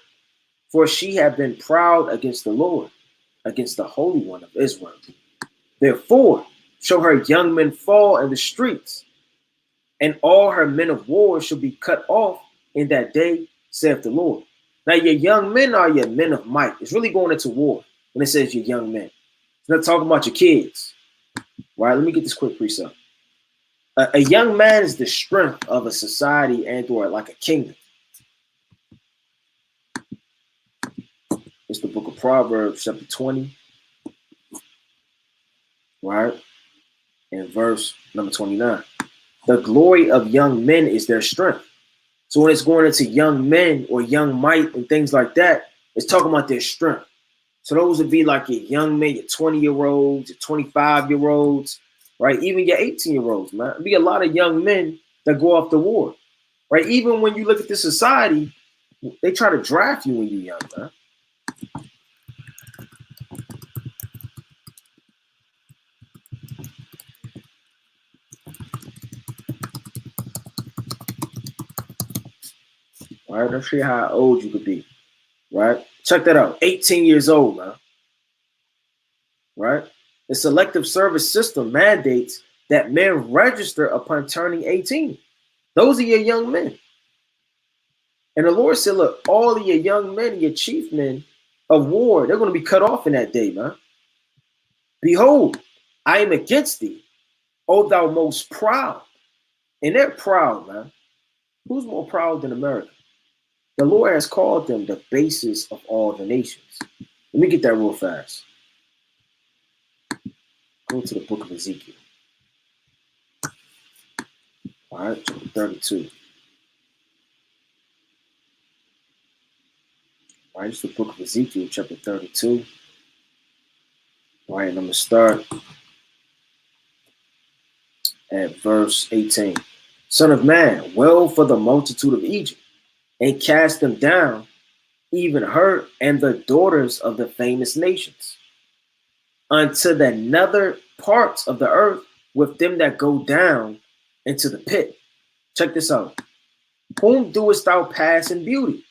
Speaker 1: For she hath been proud against the Lord, against the Holy One of Israel. Therefore, shall her young men fall in the streets, and all her men of war shall be cut off in that day, saith the Lord. Now, your young men are your men of might. It's really going into war when it says your young men. It's not talking about your kids. Right? Let me get this quick precept. A young man is the strength of a society and or like a kingdom. It's the book of Proverbs, chapter 20, right? And verse number 29. The glory of young men is their strength. So when it's going into young men or young might and things like that, it's talking about their strength. So those would be like your young men, your 20-year-olds, your 25-year-olds, right? Even your 18-year-olds, man. It'd be a lot of young men that go off to war, right? Even when you look at the society, they try to draft you when you're young, man. All right, let's see how old you could be, right? Check that out, 18 years old, man, right? The selective service system mandates that men register upon turning 18. Those are your young men. And the Lord said, look, all of your young men, your chief men of war, they're going to be cut off in that day, man. Behold, I am against thee, O thou most proud. And they're proud, man. Who's more proud than America? The Lord has called them the basis of all the nations. Let me get that real fast. Go to the book of Ezekiel. All right, chapter 32. All right, it's the book of Ezekiel, chapter 32. All right, and I'm going to start at verse 18. Son of man, wail for the multitude of Egypt, and cast them down, even her and the daughters of the famous nations, unto the nether parts of the earth with them that go down into the pit. Check this out. Whom doest thou pass in beauty?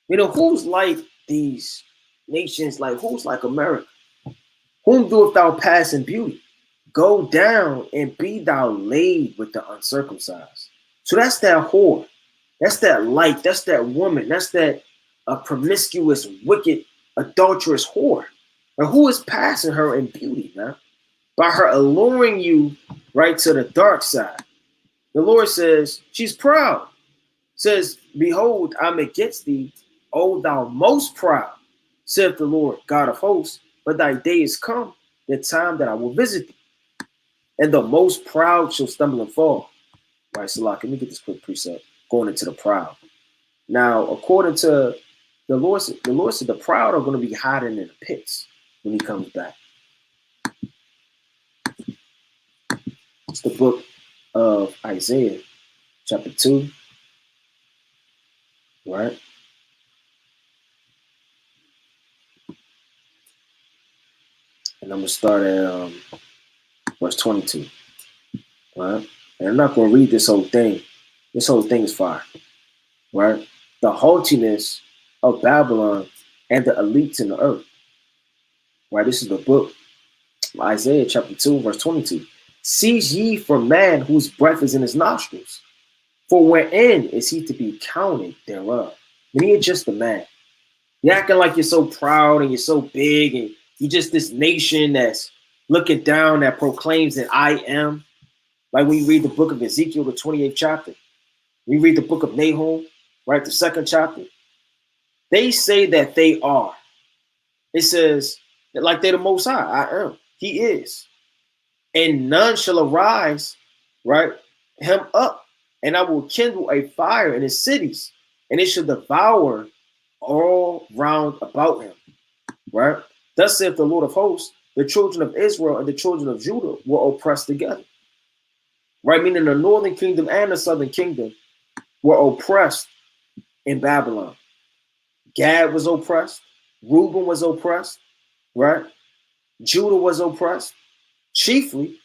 Speaker 1: You know, who's like these nations, like who's like America? Whom doest thou pass in beauty? Go down and be thou laid with the uncircumcised. So that's that whore. That's that light. That's that woman. That's that promiscuous, wicked, adulterous whore. And who is passing her in beauty, man? By her alluring you right to the dark side. The Lord says, she's proud. Says, behold, I'm against thee, O thou most proud, saith the Lord, God of hosts, but thy day is come, the time that I will visit thee. And the most proud shall stumble and fall. Right, Salak, let me get this quick precept. Going into the proud. Now, according to the Lord said the proud are going to be hiding in the pits when he comes back. It's the book of Isaiah, chapter 2. Right? And I'm going to start at verse 22. Right? And I'm not going to read this whole thing. This whole thing is fire. Right? The haughtiness of Babylon and the elites in the earth. Right? This is the book of Isaiah chapter 2, verse 22. Seize ye for man whose breath is in his nostrils, for wherein is he to be counted thereof? I mean, you're just a man. You're acting like you're so proud and you're so big and you're just this nation that's looking down that proclaims that I am. Like when you read the book of Ezekiel, the 28th chapter, we read the book of Nahum, right, the 2nd chapter. They say that they are. It says that like they're the Most High. I am. He is. And none shall arise, right, him up. And I will kindle a fire in his cities, and it shall devour all round about him, right? Thus saith the Lord of hosts, the children of Israel and the children of Judah were oppressed together, right? Meaning the northern kingdom and the southern kingdom were oppressed in Babylon. Gad was oppressed. Reuben was oppressed, right? Judah was oppressed, chiefly.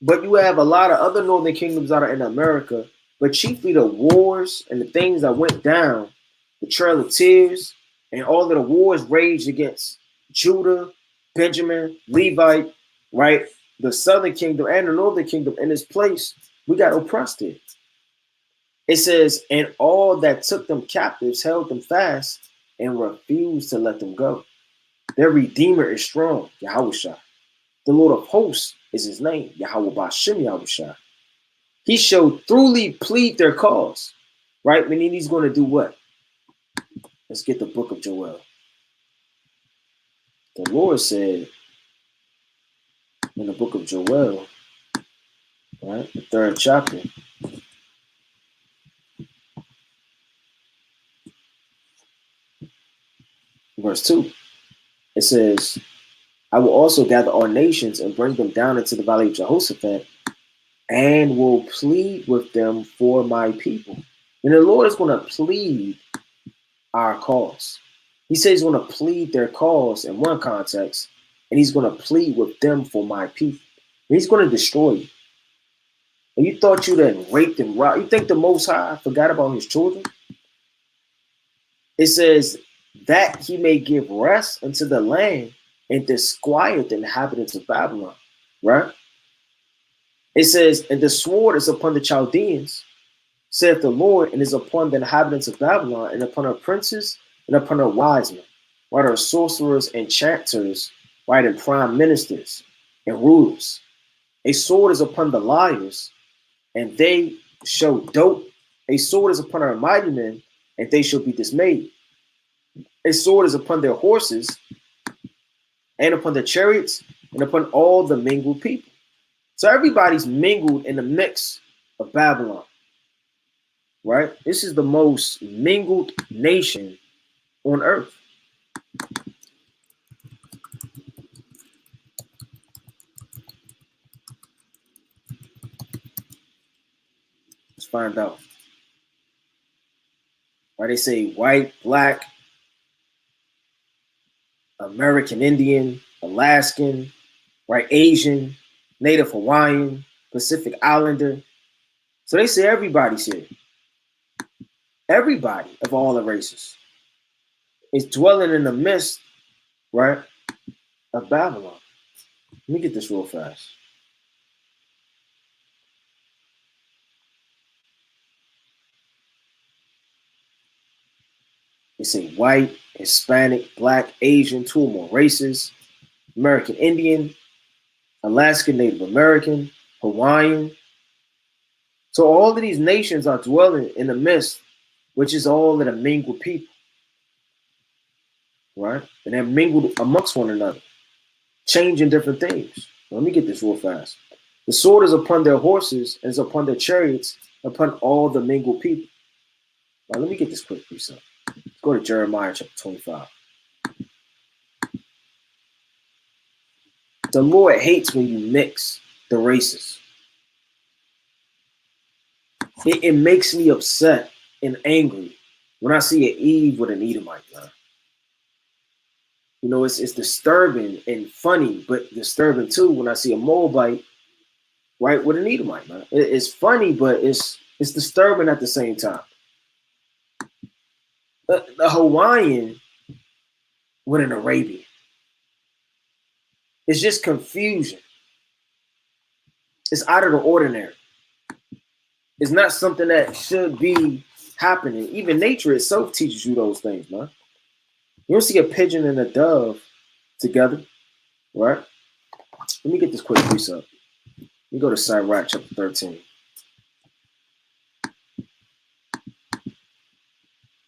Speaker 1: But you have a lot of other northern kingdoms that are in America, but chiefly the wars and the things that went down, the Trail of Tears, and all of the wars raged against Judah, Benjamin, Levite, right? The southern kingdom and the northern kingdom in this place, we got oppressed here. It says, and all that took them captives held them fast and refused to let them go. Their Redeemer is strong, Yahushua. The Lord of hosts is his name, Yahweh Bashem Yahushua. He shall truly plead their cause, right? Meaning he's going to do what? Let's get the book of Joel. The Lord said in the book of Joel, right, the 3rd chapter, verse 2, it says, I will also gather all nations and bring them down into the valley of Jehoshaphat and will plead with them for my people. And the Lord is going to plead our cause. He says he's going to plead their cause in one context, and he's going to plead with them for my people. And he's going to destroy you. And you thought you then raped and robbed. You think the Most High forgot about his children? It says that he may give rest unto the land and disquiet the inhabitants of Babylon, right? It says, and the sword is upon the Chaldeans, saith the Lord, and is upon the inhabitants of Babylon, and upon her princes, and upon her wise men, right? Her sorcerers, enchanters, right? And prime ministers, and rulers. A sword is upon the liars, and they shall dote. A sword is upon our mighty men, and they shall be dismayed. A sword is upon their horses, and upon their chariots, and upon all the mingled people. So everybody's mingled in the mix of Babylon, right? This is the most mingled nation on earth. Let's find out. Why they say white, black, American Indian, Alaskan, right? Asian, Native Hawaiian, Pacific Islander. So they say everybody's here. Everybody of all the races is dwelling in the midst, right, of Babylon. Let me get this real fast. They say white, Hispanic, black, Asian, 2 or more races, American Indian, Alaskan Native American, Hawaiian. So all of these nations are dwelling in the midst, which is all of the mingled people, right? And they're mingled amongst one another, changing different things. Let me get this real fast. The sword is upon their horses and is upon their chariots, upon all the mingled people. Now, let me get this quick precept. Let's go to Jeremiah chapter 25. The Lord hates when you mix the races. It makes me upset and angry when I see an Eve with an Edomite, man. You know, it's disturbing and funny, but disturbing too when I see a Moabite, right, with an Edomite, man. It's funny, but it's disturbing at the same time. The Hawaiian with an Arabian. It's just confusion. It's out of the ordinary. It's not something that should be happening. Even nature itself teaches you those things, man. You don't see a pigeon and a dove together, right? Let me get this quick precept. Let me go to Sirach chapter 13.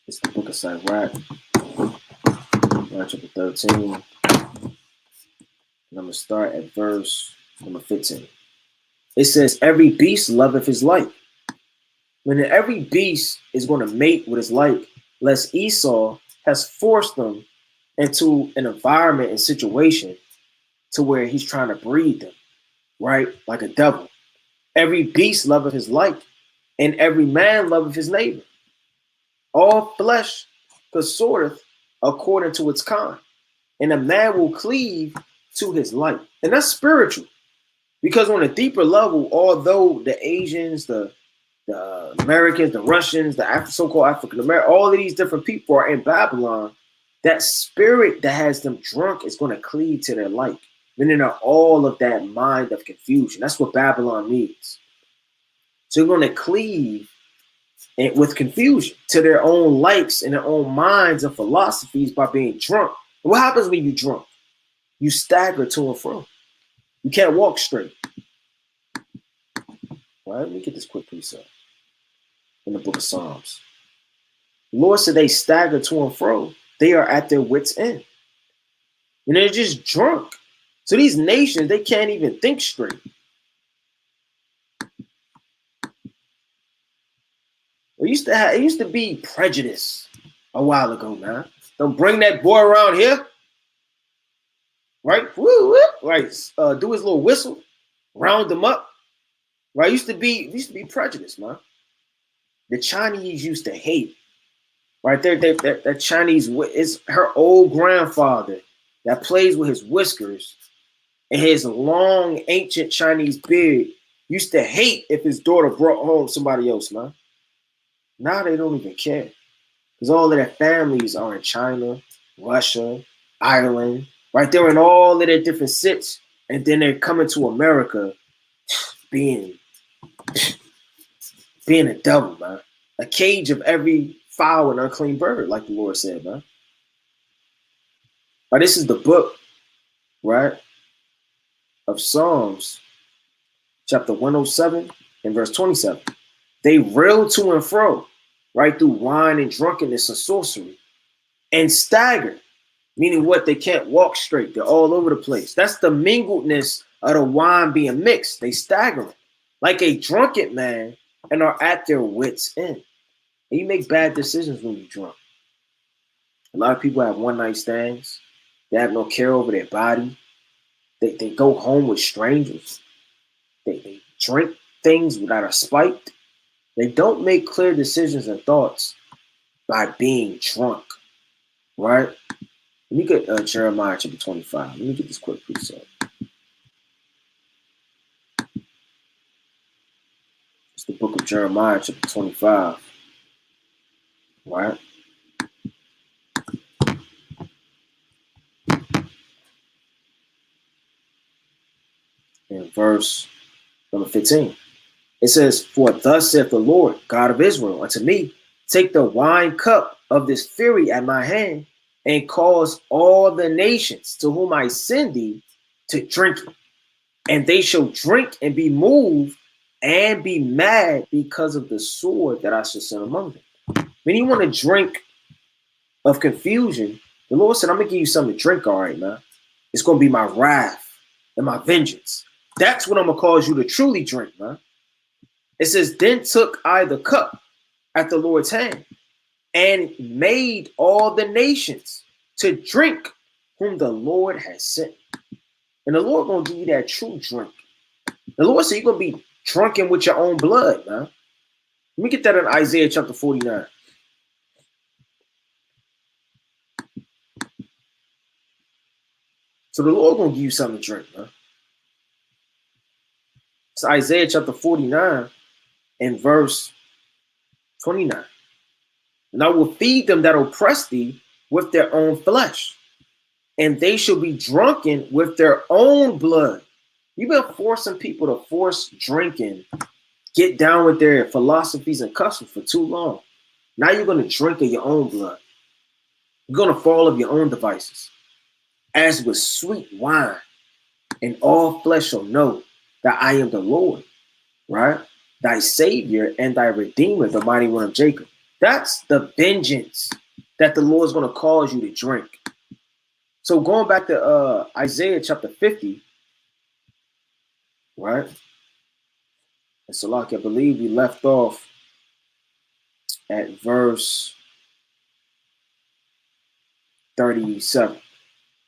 Speaker 1: It's the book of Sirach, chapter 13. And I'm going to start at verse number 15. It says, every beast loveth his like. When every beast is going to mate with his like, lest Esau has forced them into an environment and situation to where he's trying to breed them, right? Like a devil. Every beast loveth his like, and every man loveth his neighbor. All flesh consorteth according to its kind, and a man will cleave to his like. And that's spiritual. Because on a deeper level, although the Asians, the Americans, the Russians, the so-called African American, all of these different people are in Babylon, that spirit that has them drunk is going to cleave to their like. Meaning they're all of that mind of confusion. That's what Babylon means. So you're going to cleave with confusion to their own likes and their own minds and philosophies by being drunk. And what happens when you're drunk? You stagger to and fro. You can't walk straight. All right, let me get this quick precept in the book of Psalms. The Lord said they stagger to and fro. They are at their wits' end. And they're just drunk. So these nations, they can't even think straight. It used to be prejudice a while ago, man. Don't bring that boy around here. Right? Woo, woo. Right. Do his little whistle. Round him up. Right? It used to be prejudice, man. The Chinese used to hate. Right? That Chinese is her old grandfather that plays with his whiskers and his long ancient Chinese beard used to hate if his daughter brought home somebody else, man. Now they don't even care. Because all of their families are in China, Russia, Ireland, right? They're in all of their different sits. And then they're coming to America being a devil, man. A cage of every foul and unclean bird, like the Lord said, man. Right, this is the book, right, of Psalms, chapter 107 and verse 27. They rail to and fro, right, through wine and drunkenness and sorcery, and stagger, meaning what? They can't walk straight. They're all over the place. That's the mingledness of the wine being mixed. They staggering like a drunken man and are at their wits' end. And you make bad decisions when you're drunk. A lot of people have one-night stands. They have no care over their body. They go home with strangers. They drink things without a spite. They don't make clear decisions and thoughts by being drunk, right? Let me get Jeremiah chapter 25. Let me get this quick precept. It's the book of Jeremiah chapter 25, right? In verse number 15. It says, "For thus saith the Lord, God of Israel, unto me, take the wine cup of this fury at my hand, and cause all the nations to whom I send thee to drink it. And they shall drink and be moved and be mad because of the sword that I shall send among them." When you want to drink of confusion, the Lord said, I'm going to give you something to drink, all right, man. It's going to be my wrath and my vengeance. That's what I'm going to cause you to truly drink, man. It says, then took I the cup at the Lord's hand and made all the nations to drink whom the Lord has sent. And the Lord going to give you that true drink. The Lord said you're going to be drunken with your own blood, man. Let me get that in Isaiah chapter 49. So the Lord going to give you something to drink, man. It's Isaiah chapter 49 and verse 29. And I will feed them that oppress thee with their own flesh, and they shall be drunken with their own blood. You've been forcing people to force drinking, get down with their philosophies and customs for too long. Now you're going to drink of your own blood. You're going to fall of your own devices. As with sweet wine, and all flesh shall know that I am the Lord, right? Thy Savior and thy Redeemer, the mighty one of Jacob. That's the vengeance that the Lord is going to cause you to drink. So going back to Isaiah chapter 50, right? And so like I believe we left off at verse 37,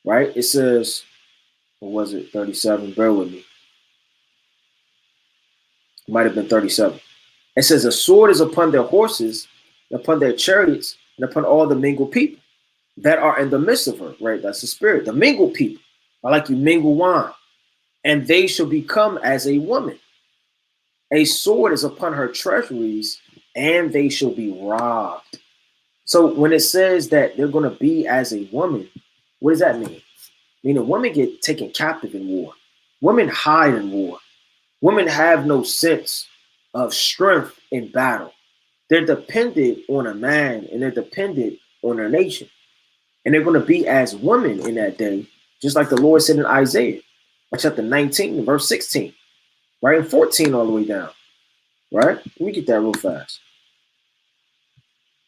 Speaker 1: right? It says, what was it? 37, bear with me. It might have been 37. It says, a sword is upon their horses, and upon their chariots, and upon all the mingled people that are in the midst of her, right? That's the spirit. The mingled people are like you mingle wine, and they shall become as a woman. A sword is upon her treasuries, and they shall be robbed. So when it says that they're going to be as a woman, what does that mean? Meaning women get taken captive in war. Women hide in war. Women have no sense of strength in battle. They're dependent on a man, and they're dependent on their nation. And they're going to be as women in that day, just like the Lord said in Isaiah, chapter 19, verse 16, right? And 14 all the way down, right? Let me get that real fast.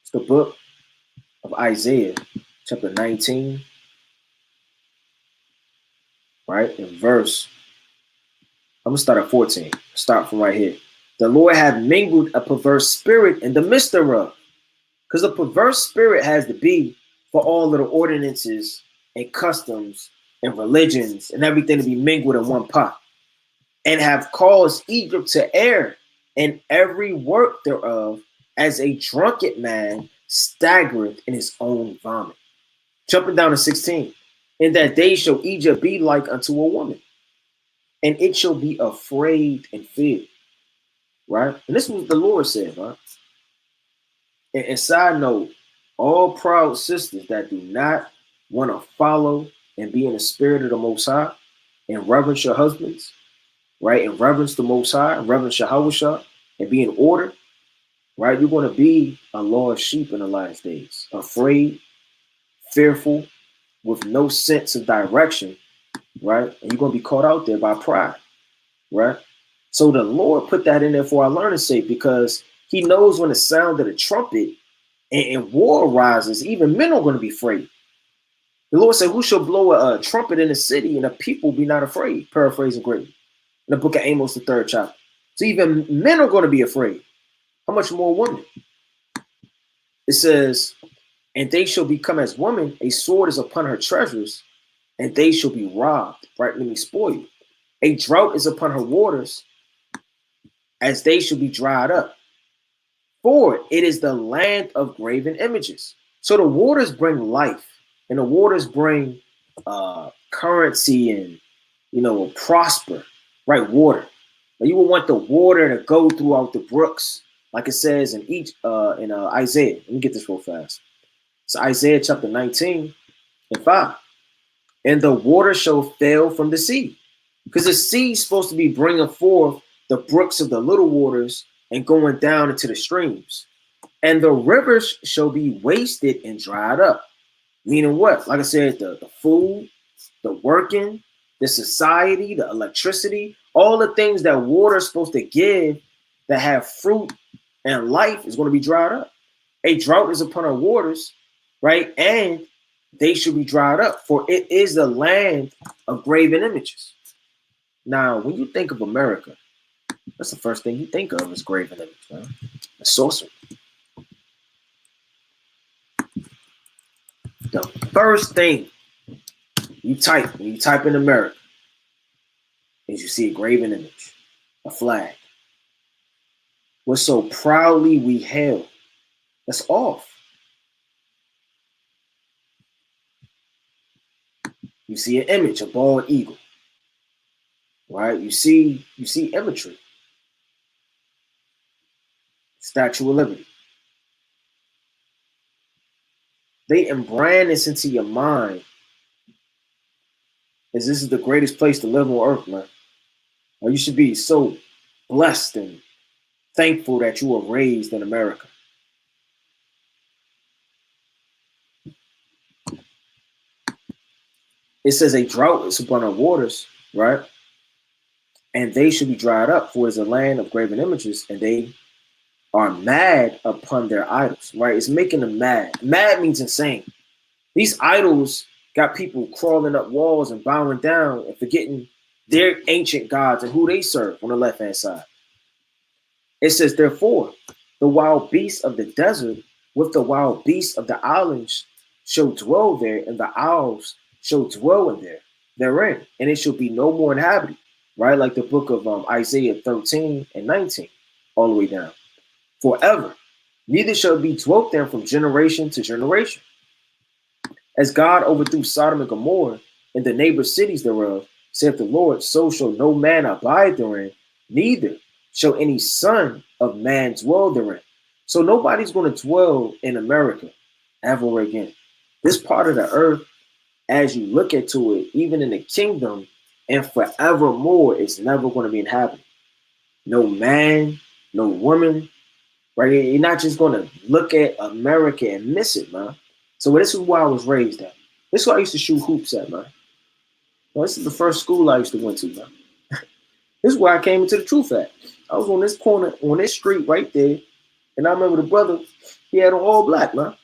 Speaker 1: It's the book of Isaiah, chapter 19, right? In verse, I'm going to start at 14. Start from right here. The Lord hath mingled a perverse spirit in the midst thereof. Because a perverse spirit has to be for all of the ordinances and customs and religions and everything to be mingled in one pot. And have caused Egypt to err in every work thereof, as a drunken man staggereth in his own vomit. Jumping down to 16. In that day shall Egypt be like unto a woman, and it shall be afraid and feared. Right? And this is what the Lord said, right? And side note, all proud sisters that do not want to follow and be in the spirit of the Most High and reverence your husbands, right? And reverence the Most High, and reverence Yahweh, and be in order, right? You're going to be a lost sheep in the last days, afraid, fearful, with no sense of direction, right? And you're going to be caught out there by pride, right? So the Lord put that in there for our learning sake, because he knows when the sound of the trumpet and war rises, even men are going to be afraid. The Lord said, who shall blow a trumpet in the city, and the people be not afraid? Paraphrasing greatly. In the book of Amos, the 3rd chapter. So even men are going to be afraid. How much more women? It says, and they shall become as women, a sword is upon her treasures, and they shall be robbed, right? Let me spoil you. A drought is upon her waters, as they shall be dried up. For it is the land of graven images. So the waters bring life, and the waters bring currency, and will prosper, right? Water. Now you will want the water to go throughout the brooks, like it says in Isaiah. Let me get this real fast. It's Isaiah chapter 19 and 5. And the water shall fail from the sea, because the sea is supposed to be bringing forth the brooks of the little waters and going down into the streams. And the rivers shall be wasted and dried up. Meaning what? Like I said, the food, the working, the society, the electricity, all the things that water is supposed to give that have fruit and life is going to be dried up. A drought is upon our waters, right? And they should be dried up, for it is the land of graven images. Now, when you think of America, that's the first thing you think of is graven image, right? The sorcery. The first thing you type when you type in America is you see a graven image, a flag. What so proudly we hail. That's off. You see an image, a bald eagle, right? You see imagery, Statue of Liberty. They inbrand this into your mind as this is the greatest place to live on earth, man. Or you should be so blessed and thankful that you were raised in America. It says a drought is upon our waters, right? And they should be dried up, for it is a land of graven images, and they are mad upon their idols, right? It's making them mad. Mad means insane. These idols got people crawling up walls and bowing down and forgetting their ancient gods and who they serve on the left-hand side. It says, therefore, the wild beasts of the desert with the wild beasts of the islands shall dwell there, and the owls shall dwell in therein, and it shall be no more inhabited, right? Like the book of Isaiah 13 and 19, all the way down. forever, neither shall it be dwelt there from generation to generation. As God overthrew Sodom and Gomorrah and the neighbor cities thereof, saith the Lord, so shall no man abide therein, neither shall any son of man dwell therein. So nobody's going to dwell in America ever again. This part of the earth, as you look into it, even in the kingdom and forevermore, is never going to be inhabited. No man, no woman, right? You're not just going to look at America and miss it, man. So this is where I was raised at. This is where I used to shoot hoops at, man. Well, this is the first school I used to went to, man. This is where I came into the truth at. I was on this corner, on this street right there, and I remember the brother, he had on all black, man.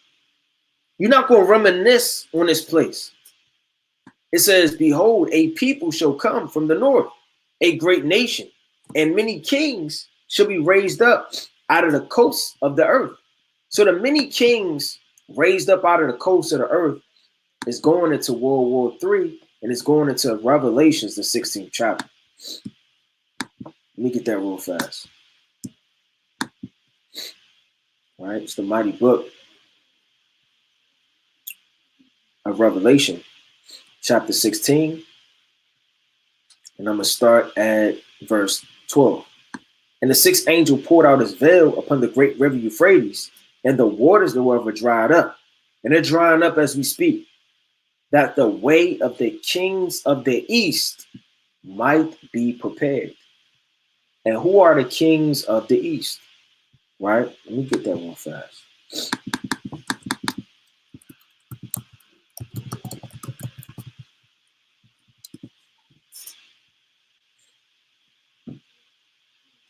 Speaker 1: You're not going to reminisce on this place. It says, behold, a people shall come from the north, a great nation, and many kings shall be raised up out of the coasts of the earth. So the many kings raised up out of the coast of the earth is going into World War III, and it's going into Revelations, the 16th chapter. Let me get that real fast. All right, it's the mighty book of Revelation, chapter 16, and I'm going to start at verse 12. And the sixth angel poured out his veil upon the great river Euphrates, and the waters thereof were dried up, and they're drying up as we speak, that the way of the kings of the east might be prepared. And who are the kings of the east? Right? Let me get that one fast.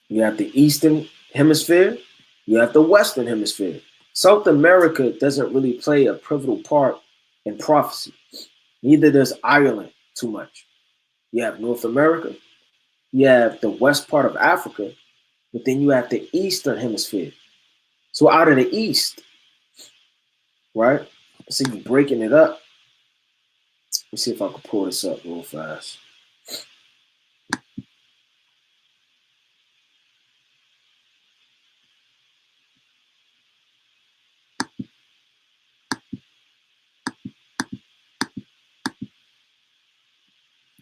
Speaker 1: You have the eastern hemisphere, you have the western hemisphere. South America doesn't really play a pivotal part in prophecy. Neither does Ireland too much. You have North America, you have the west part of Africa, but then you have the eastern hemisphere. So out of the east, right? So you're breaking it up. Let me see if I can pull this up real fast.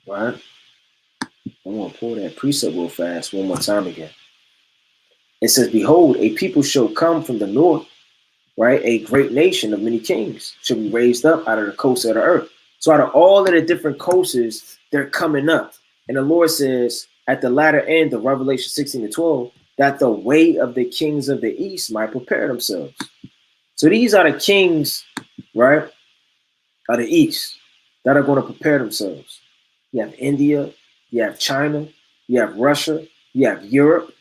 Speaker 1: Right? I want to pull that precept real fast one more time again. It says, behold, a people shall come from the north, right? A great nation of many kings shall be raised up out of the coast of the earth. So out of all of the different coasts, they're coming up. And the Lord says at the latter end of Revelation 16 to 12, that the way of the kings of the east might prepare themselves. So these are the kings, right, of the east that are going to prepare themselves. You have India, you have China, you have Russia, you have Europe,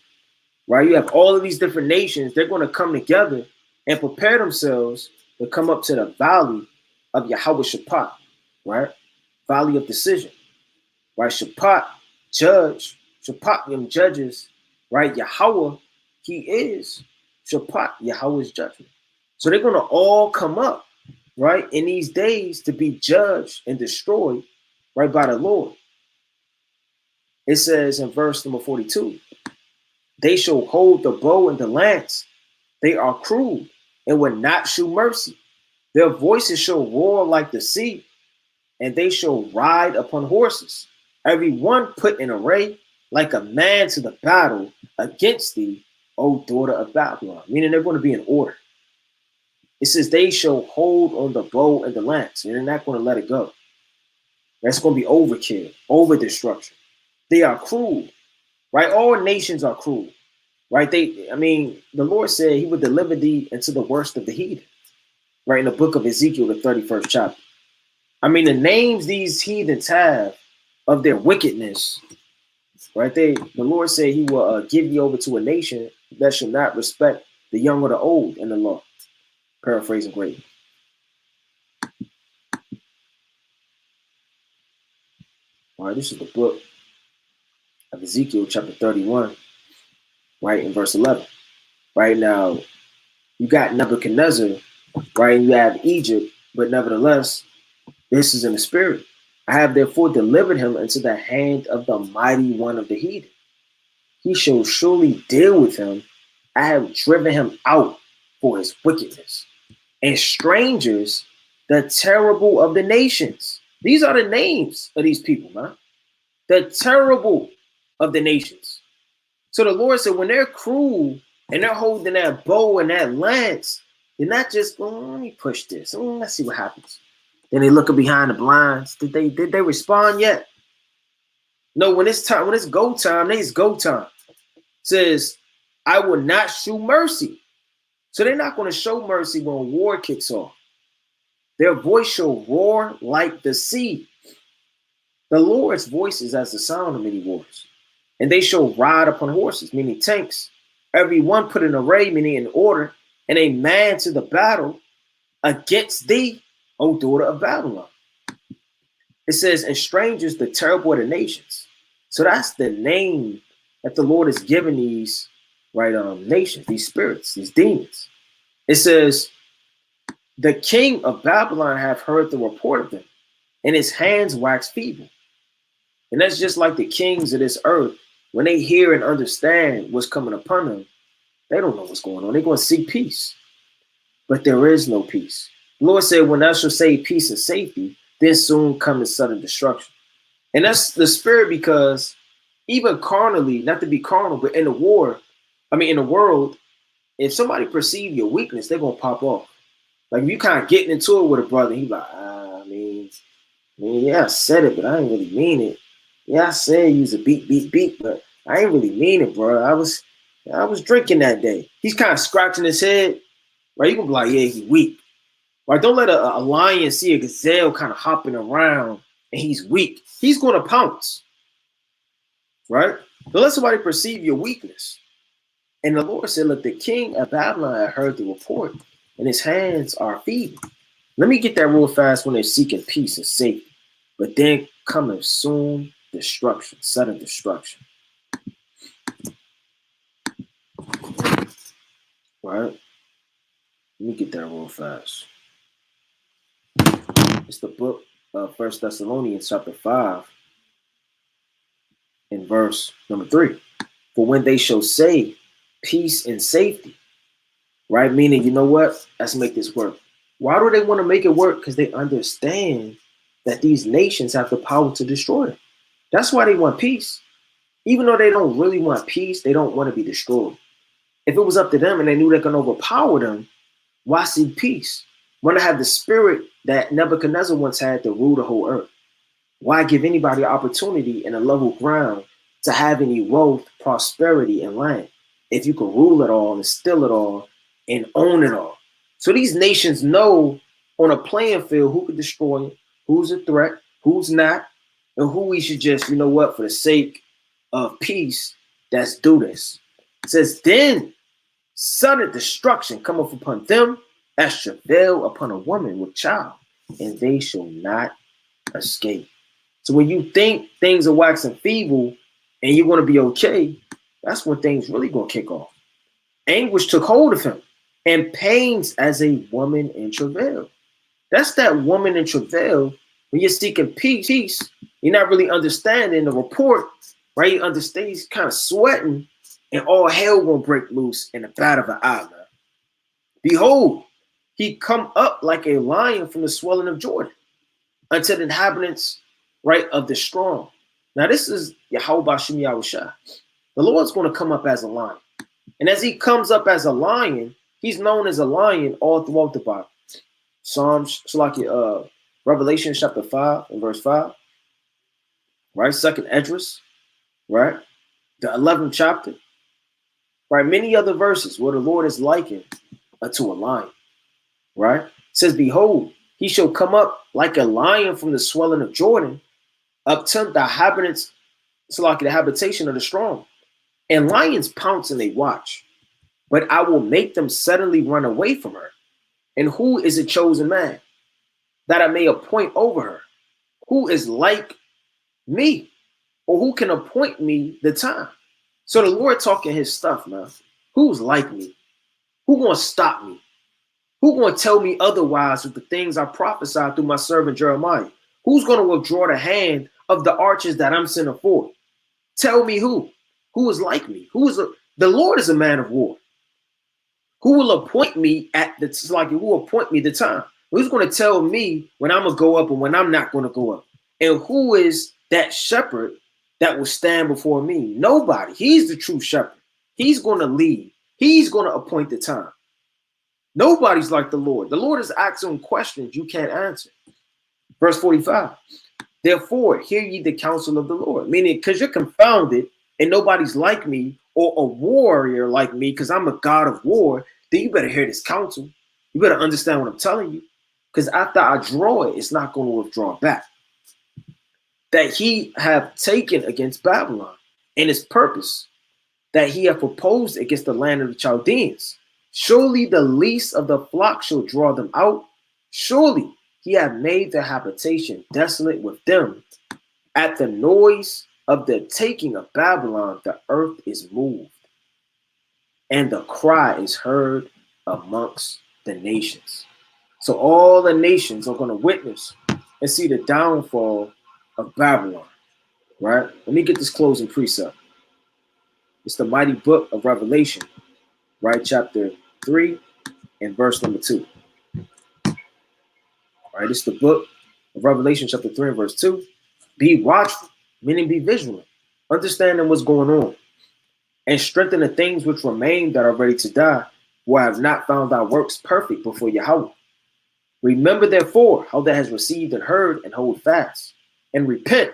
Speaker 1: right? You have all of these different nations. They're going to come together and prepare themselves to come up to the valley of Yahweh Shaphat, right? Valley of decision, right? Shaphat, judge. Shaphat, judges, right? Yahweh, he is Shaphat, Yahweh's judgment. So they're going to all come up, right, in these days to be judged and destroyed, right, by the Lord. It says in verse number 42, they shall hold the bow and the lance. They are cruel and will not shew mercy. Their voices shall roar like the sea, and they shall ride upon horses. Every one put in array like a man to the battle against thee, O daughter of Babylon. Meaning they're going to be in order. It says they shall hold on the bow and the lance, and they're not going to let it go. That's going to be overkill, over destruction. They are cruel, right? All nations are cruel, right? The Lord said he would deliver thee into the worst of the heathen, right? In the book of Ezekiel, the 31st chapter. The names these heathens have of their wickedness, right? The Lord said he will give you over to a nation that shall not respect the young or the old in the law. Paraphrasing greatly. All right, this is the book of Ezekiel, chapter 31, right, in verse 11. Right now, you got Nebuchadnezzar, right, and you have Egypt, but nevertheless, this is in the spirit. I have therefore delivered him into the hand of the mighty one of the heathen. He shall surely deal with him I have driven him out for his wickedness. And strangers, the terrible of the nations. These are the names of these people, man. The terrible of the nations. So the Lord said, when they're cruel and they're holding that bow and that lance, they're not just going, let me push this. Let's see what happens. Then they looking behind the blinds. Did they respond yet? No, when it's time, when it's go time, it's go time. It says, I will not show mercy. So they're not going to show mercy when war kicks off. Their voice shall roar like the sea. The Lord's voice is as the sound of many waters. And they shall ride upon horses, meaning tanks. Every one put in array, meaning in order, and a man to the battle against thee, O daughter of Babylon. It says, and strangers, the terrible of the nations. So that's the name that the Lord has given these nations, these spirits, these demons. It says, the king of Babylon have heard the report of them, and his hands wax feeble. And that's just like the kings of this earth. When they hear and understand what's coming upon them, they don't know what's going on. They're going to seek peace. But there is no peace. The Lord said, when thou shalt say peace and safety, then soon comes sudden destruction. And that's the spirit, because even carnally, not to be carnal, but in the world, if somebody perceive your weakness, they're going to pop off. Like if you kind of getting into it with a brother, he's like, yeah, I said it, but I didn't really mean it. Yeah, I said use a beat, but I ain't really mean it, bro. I was drinking that day. He's kind of scratching his head, right? You can be like, yeah, he's weak. Right? Don't let a lion see a gazelle kind of hopping around and he's weak. He's going to pounce, right? Don't let somebody perceive your weakness. And the Lord said, look, the king of Babylon had heard the report, and his hands are feeble. Let me get that real fast. When they're seeking peace and safety, but then coming soon destruction, sudden destruction. Right? Let me get that real fast. It's the book of 1 Thessalonians chapter 5 in verse number 3. For when they shall say peace and safety, right? Meaning, you know what? Let's make this work. Why do they want to make it work? Because they understand that these nations have the power to destroy them. That's why they want peace. Even though they don't really want peace, they don't want to be destroyed. If it was up to them and they knew they could overpower them, why seek peace? Want to have the spirit that Nebuchadnezzar once had to rule the whole earth. Why give anybody opportunity in a level ground to have any wealth, prosperity, and land if you can rule it all and steal it all and own it all? So these nations know on a playing field who could destroy it, who's a threat, who's not, and who we should just, you know what, for the sake of peace, let's do this. It says, then sudden destruction cometh upon them as travail upon a woman with child, and they shall not escape. So when you think things are waxing feeble and you're going to be okay, that's when things really going to kick off. Anguish took hold of him, and pains as a woman in travail. That's that woman in travail. When you're seeking peace, you're not really understanding the report, right? You understand, he's kind of sweating, and all hell gonna break loose in the battle of Ai, man. Behold, he come up like a lion from the swelling of Jordan unto the inhabitants, right, of the strong. Now this is Yahweh Bashem Yahushua. The Lord's going to come up as a lion. And as he comes up as a lion, he's known as a lion all throughout the Bible. Psalms, Revelation chapter 5 and verse 5, right? Second Esdras, right? The 11th chapter, right? Many other verses where the Lord is likened unto a lion, right? It says, behold, he shall come up like a lion from the swelling of Jordan, up to the inhabitants, the habitation of the strong. And lions pounce and they watch, but I will make them suddenly run away from her. And who is a chosen man that I may appoint over her? Who is like me? Or who can appoint me the time? So the Lord talking his stuff, man. Who's like me? Who gonna stop me? Who gonna tell me otherwise with the things I prophesied through my servant Jeremiah? Who's gonna withdraw the hand of the archers that I'm sending forth? Tell me who? Who is like me? The Lord is a man of war. Who will appoint me at the like? Who will appoint me the time? Who's going to tell me when I'm gonna go up and when I'm not going to go up? And who is that shepherd that will stand before me? Nobody. He's the true shepherd. He's going to lead. He's going to appoint the time. Nobody's like the Lord. The Lord is asking questions you can't answer. Verse 45. Therefore, hear ye the counsel of the Lord. Meaning, because you're confounded and nobody's like me or a warrior like me, because I'm a God of war, then you better hear this counsel. You better understand what I'm telling you. Because after I draw it, it's not going to withdraw back. That he have taken against Babylon and his purpose, that he have proposed against the land of the Chaldeans. Surely the least of the flock shall draw them out. Surely he have made their habitation desolate with them. At the noise of the taking of Babylon, the earth is moved, and the cry is heard amongst the nations. So all the nations are going to witness and see the downfall of Babylon, right? Let me get this closing precept. It's the mighty book of Revelation, right? Chapter 3 and verse number 2. All right, it's the book of Revelation, chapter 3 and verse 2. Be watchful, meaning be vigilant, understanding what's going on, and strengthen the things which remain that are ready to die, for I have not found thy works perfect before Yahweh. Remember therefore how thou hast received and heard, and hold fast, and repent.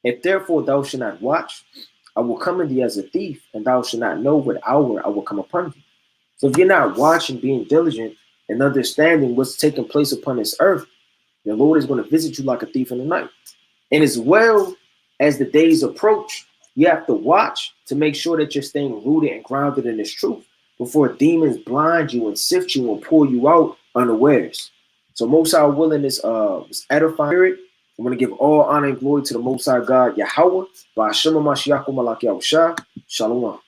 Speaker 1: If therefore thou shalt not watch, I will come in thee as a thief, and thou shalt not know what hour I will come upon thee. So if you're not watching, being diligent, and understanding what's taking place upon this earth, the Lord is going to visit you like a thief in the night. And as well as the days approach, you have to watch to make sure that you're staying rooted and grounded in this truth before demons blind you and sift you and pull you out unawares. So Most High willing is edifying spirit. I'm going to give all honor and glory to the Most High God, Yahweh, by Hashem Mashiach Malak Yahushua. Shalom.